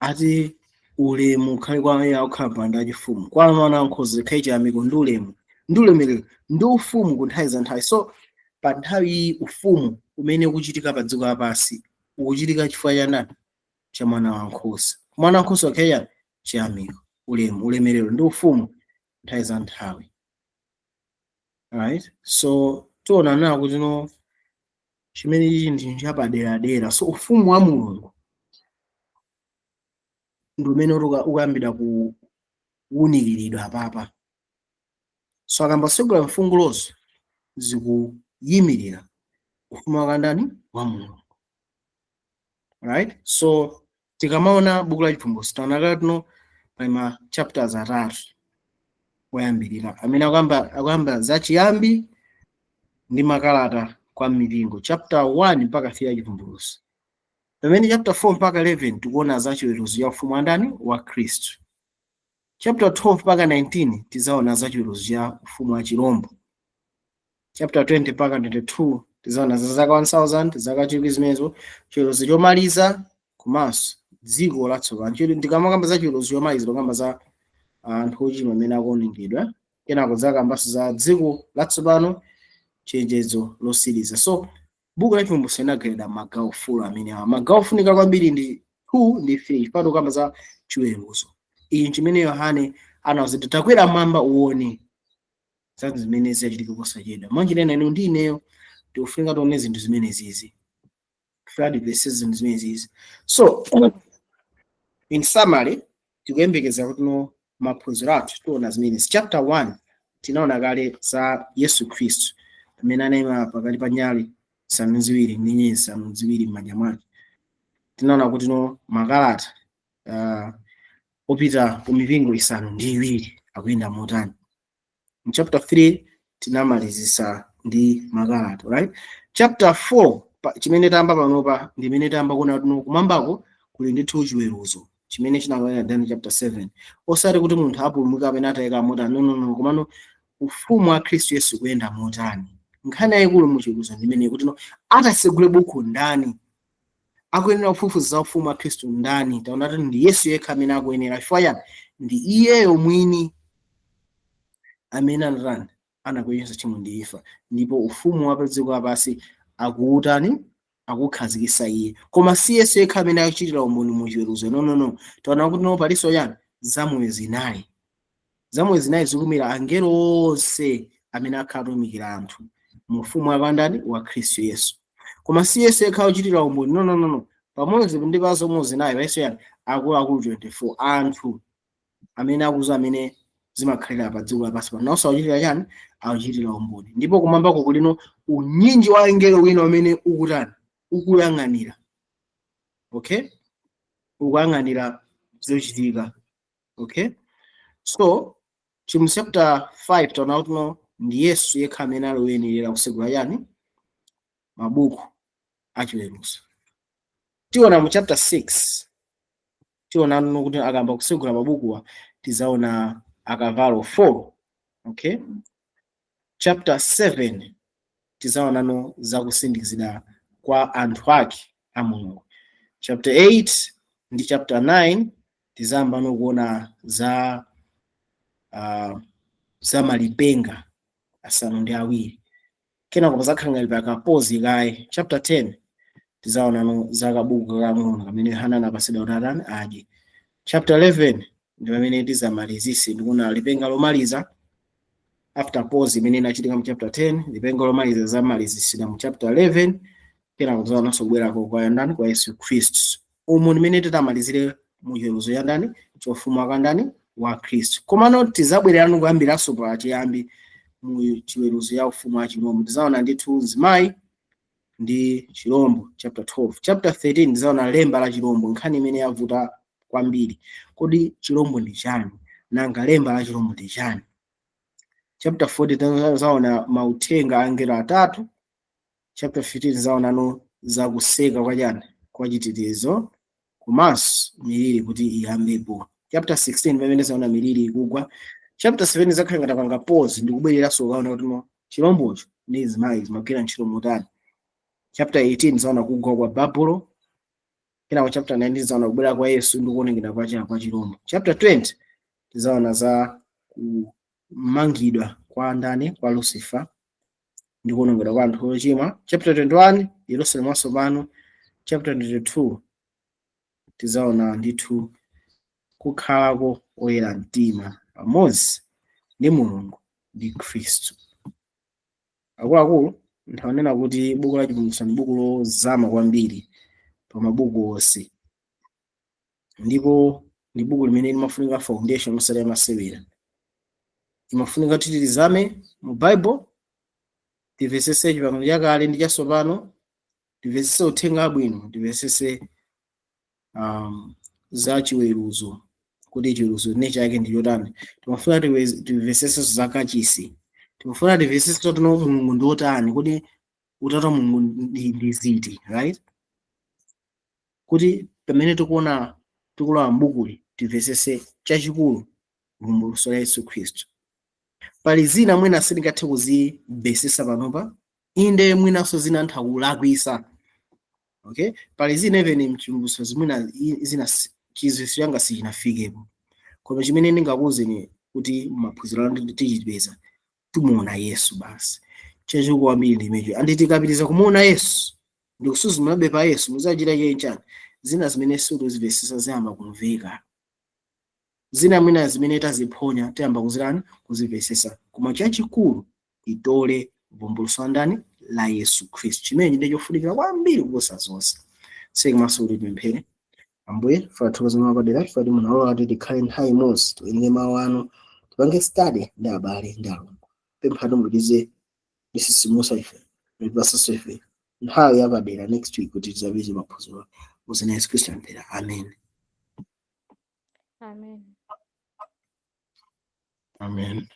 ati ulemu khali kwa iye akukhala pa mpando wachifumu kwa mwana wankhosa, zikhale chiyamiko ndi ulemu ndi ulemerero ndi ufumu ku nthawi za nthawi. So pa nthawi ufumu umene ukuchitika pa dziko lapansi ukuchitika chifukwa cha ndani? Cha mwana wankhosa. Mwana wankhosa wakhale chiyamiko, ulemu, ulemerero ndi ufumu nthawi za nthawi. Alright, so tiona nawo kuti no chimene ichi ndi chapadera-dera. So ufumu wa Mulungu ndi umene ukuyambira kuwunikiridwa papa. So akambasegula mfungulozo zikuyimirira ufumu wa ndani? Wa Mulungu. Right? So tikamaona buku la Chivumbulutso taona kuti pa chapters atatu oyambirira amene akuyamba za chiyambi ndi makalata kwa mipingo, chapter 1 mpaka 3 ya Chivumbulutso. Pamene chapter 4 mpaka 11 tikuona za chiweruzo ya ufumu wa ndani? Wa Khristu. Chapter 12 mpaka 19 tizaona za chiweruzo ya ufumu wa chirombo. Chapter 20 mpaka 22 tizaona za zaka 1000 zaka chikwi zimenezo chiweruzo chomaliza komanso dziko latsopano. Chiri ndikamakamba za chiweruzo chomaliza tikamba za anthu ochimwa amene akuonongedwa, kenako zakambanso za dziko latsopano, chenjezo losiriza. So buku la Chivumbulutso linagawidwa magawo fulu amene magawo ofunika kwambiri ndi 2 ndi 3 pano kamba za chiweruzo. Iyi chimene Yohane anawuzidwa takwera mmwamba uone zinthu zimene zichitika posachedwa. Mwanjirena inu ndi ineyo tikufunika tione zinthu zimene zizi. Fred verses zinthu zimene zizi. So in summary tikuyembekeza kuti no maphunziro athu tiona zimene. Chapter 1 tinaona kale za Yesu Khristu amene anayima pakati pa nyale zisanu ziwiri ndi nyenyezi zisanu ziwiri m'manja mwake. Tinaona kuti no makalata opita ku mipingo isanu ndi iwiri akuyenda motani. In chapter 3 tinamalizisa ndi makalata, right? Chapter 4 chimene tamba panopa ndi imene tamba kuona kuti kumwambako kuli ndi chiweruzo chimene chinangoyera Daniel chapter 7. Osati kuti munthu apulumuka kapena atayika motani, no, komano ufumu wa Khristu Yesu kuyenda motani. Nkhani yayikulu mu chiweruzo ndi imene kuti no atasegule buku ndani akuyenera kufufuza za ufumu wa Khristu ndani. Taona kuti ndi Yesu yekha amene akuyenera chifukwa ndi iyeyo mwini amene anakuyenza chimwe ndi imfa, ndipo ufumu wa pa dziko lapansi akuutani akukhazikitsa iye. Koma si Yesu yekha amene akuchitira umboni mu chiweruzo, no. Taona kuti no palinso zamoyo zinayi. Zamoyo zinayi zikumira angelo onse amene akhatumikira anthu mu ufumu wa ndani? Wa Khristu Yesu. Koma si Yesu yekha akuchitira umboni, no. Pamodzi ndi zamoyo zinayi Yesu akulu 24 anthu amene akuza amene zimakhalira pa dziko lapansi pano nawonso akuchitira akuchitira umboni. Ndipo kumwambako kulino unyinji wa angelo wina amene ukuyang'anira. Okay, ukuyang'anira zochitika. Okay, so chimu chapter 5 taona kuti no ndi Yesu yekha amene aloyenera kusegula mabuku achiweruzo. Tiona mu chapter 6 tiona kuti akamba kusegula mabukuwa tizaona akavalo 4. Okay, chapter 7 tizaonano za kusindikizira kwa anthu ake a Mulungu. Chapter 8 ndi chapter 9 tizamba nokuona za malipenga asanu ndi awiri. Kenako pazakhala pakapozi kaye. Chapter 10 tizaonano za kabuku ka Mulungu kamene Hana anapasidwa kuti atani adye. Chapter 11 ndi pamene tizamalizise ndikuona lipenga lomaliza after pause imene inachitika mu chapter 10, lipenga lomaliza zamalizisira mu chapter 11. Kenako tizaonanso kubwerako kwa ndani kwa Yesu Khristu. Umu ndimene titamalizire mu chiweruzo ya ndani chofuma kwa ndani wa Khristu. Komano tizabwererano kuyambiranso pa chiyambi mu chiweruzo ya ufumu wa chirombo. Tizaona ndithu mzimayi ndi chirombo chapter 12. Chapter 13 tizaona lemba la chirombo, nkhani imene yavuta kwambiri. Kodi chirombo ndi chani? Nanga lemba la chirombo ndi chani? Chapter 40 tizaona mauthenga a angelo atatu. Chapter 15 tizaonano za kuseka kwa chani kwa chitetezo komanso miliri kuti iyambepo. Chapter 16 pamene tizaona miliri ikugwa. Chapter 7 zakhala ngati panga pause ndi kubwereranso kuona kuti chirombocho ndi zimayi zimagwira ntchito motani. Chapter 18 tizaona kugwa kwa Babulo. Kenako chapter 19 tizaona kubwera kwa Yesu ndi kuonekera kwa chirombo. Chapter 20 tizaona za kumangidwa kwa ndani kwa Lucifer ndi kuonekera kwa anthu ochimwa. Chapter 21 Yerusalemu watsopano. Chapter 22 tizaona ndithu kukhalako oyera mtima pamodzi ndi Mulungu ndi Khristu. Akuluakulu ndinanena kuti buku la Chipulumutso ndi buku lozama kwambiri pa mabuku onse, ndipo ndi buku limene limafunika foundation osati yamasewera. Imafunika kuti tizame mu Bible, timvetsetse pangano yakale ndi chatsopano, timvetsetse uthenga abwino, timvetsetse za chiweruzo kuti chiweruzo ne chake ndi chotani. Timafuna timvetsetse za kachisi, timafuna timvetsetse kuti Mulungu ndi otani, kuti utatu Mulungu ndi ziti, right? Kuti pamene tikuona tikulowa m'bukuli timvetsetse chachikulu vumbulutso la Yesu Khristu. Pali zina mwina sindingathe kuzimvetsesa panopa, inde mwinanso zina ntha kulakwisa. Okay, pali zina even mchivumbulutso zimwina zina chizindikiro changa sichinafikepo. Koma chimene ndingakuwuzeni kuti maphunziro anu tichipeza tumuona Yesu basi. Chachikulu kwambiri ndi imenecho. Andi tikapitiriza kumuona Yesu ndi kusuzumirabe pa Yesu muzachita chenchani. Zina zimene sitozimvetsesa ziyamba kumveka. Zina mwina zimene taziphonya tiyamba kuzimvetsesa. Koma chachikulu itole vumbulutso ndani la Yesu Khristu. Chimene ndi chofunikira kwambiri kuposa zonse. Sekumaso kuti timphere. Ambuye fathokoza mwapadera fati munalola kuti tikhale nthawi imodzi tiwerenge mawu anu tipange study ndi abale ndi alongo. Pemphani mulize lisisimusa ife ndipasaso ife nthawi yapadera next week kuti tizapeze maphunziro muzina Yesu Khristu ampera. Amen. Amen. Amen.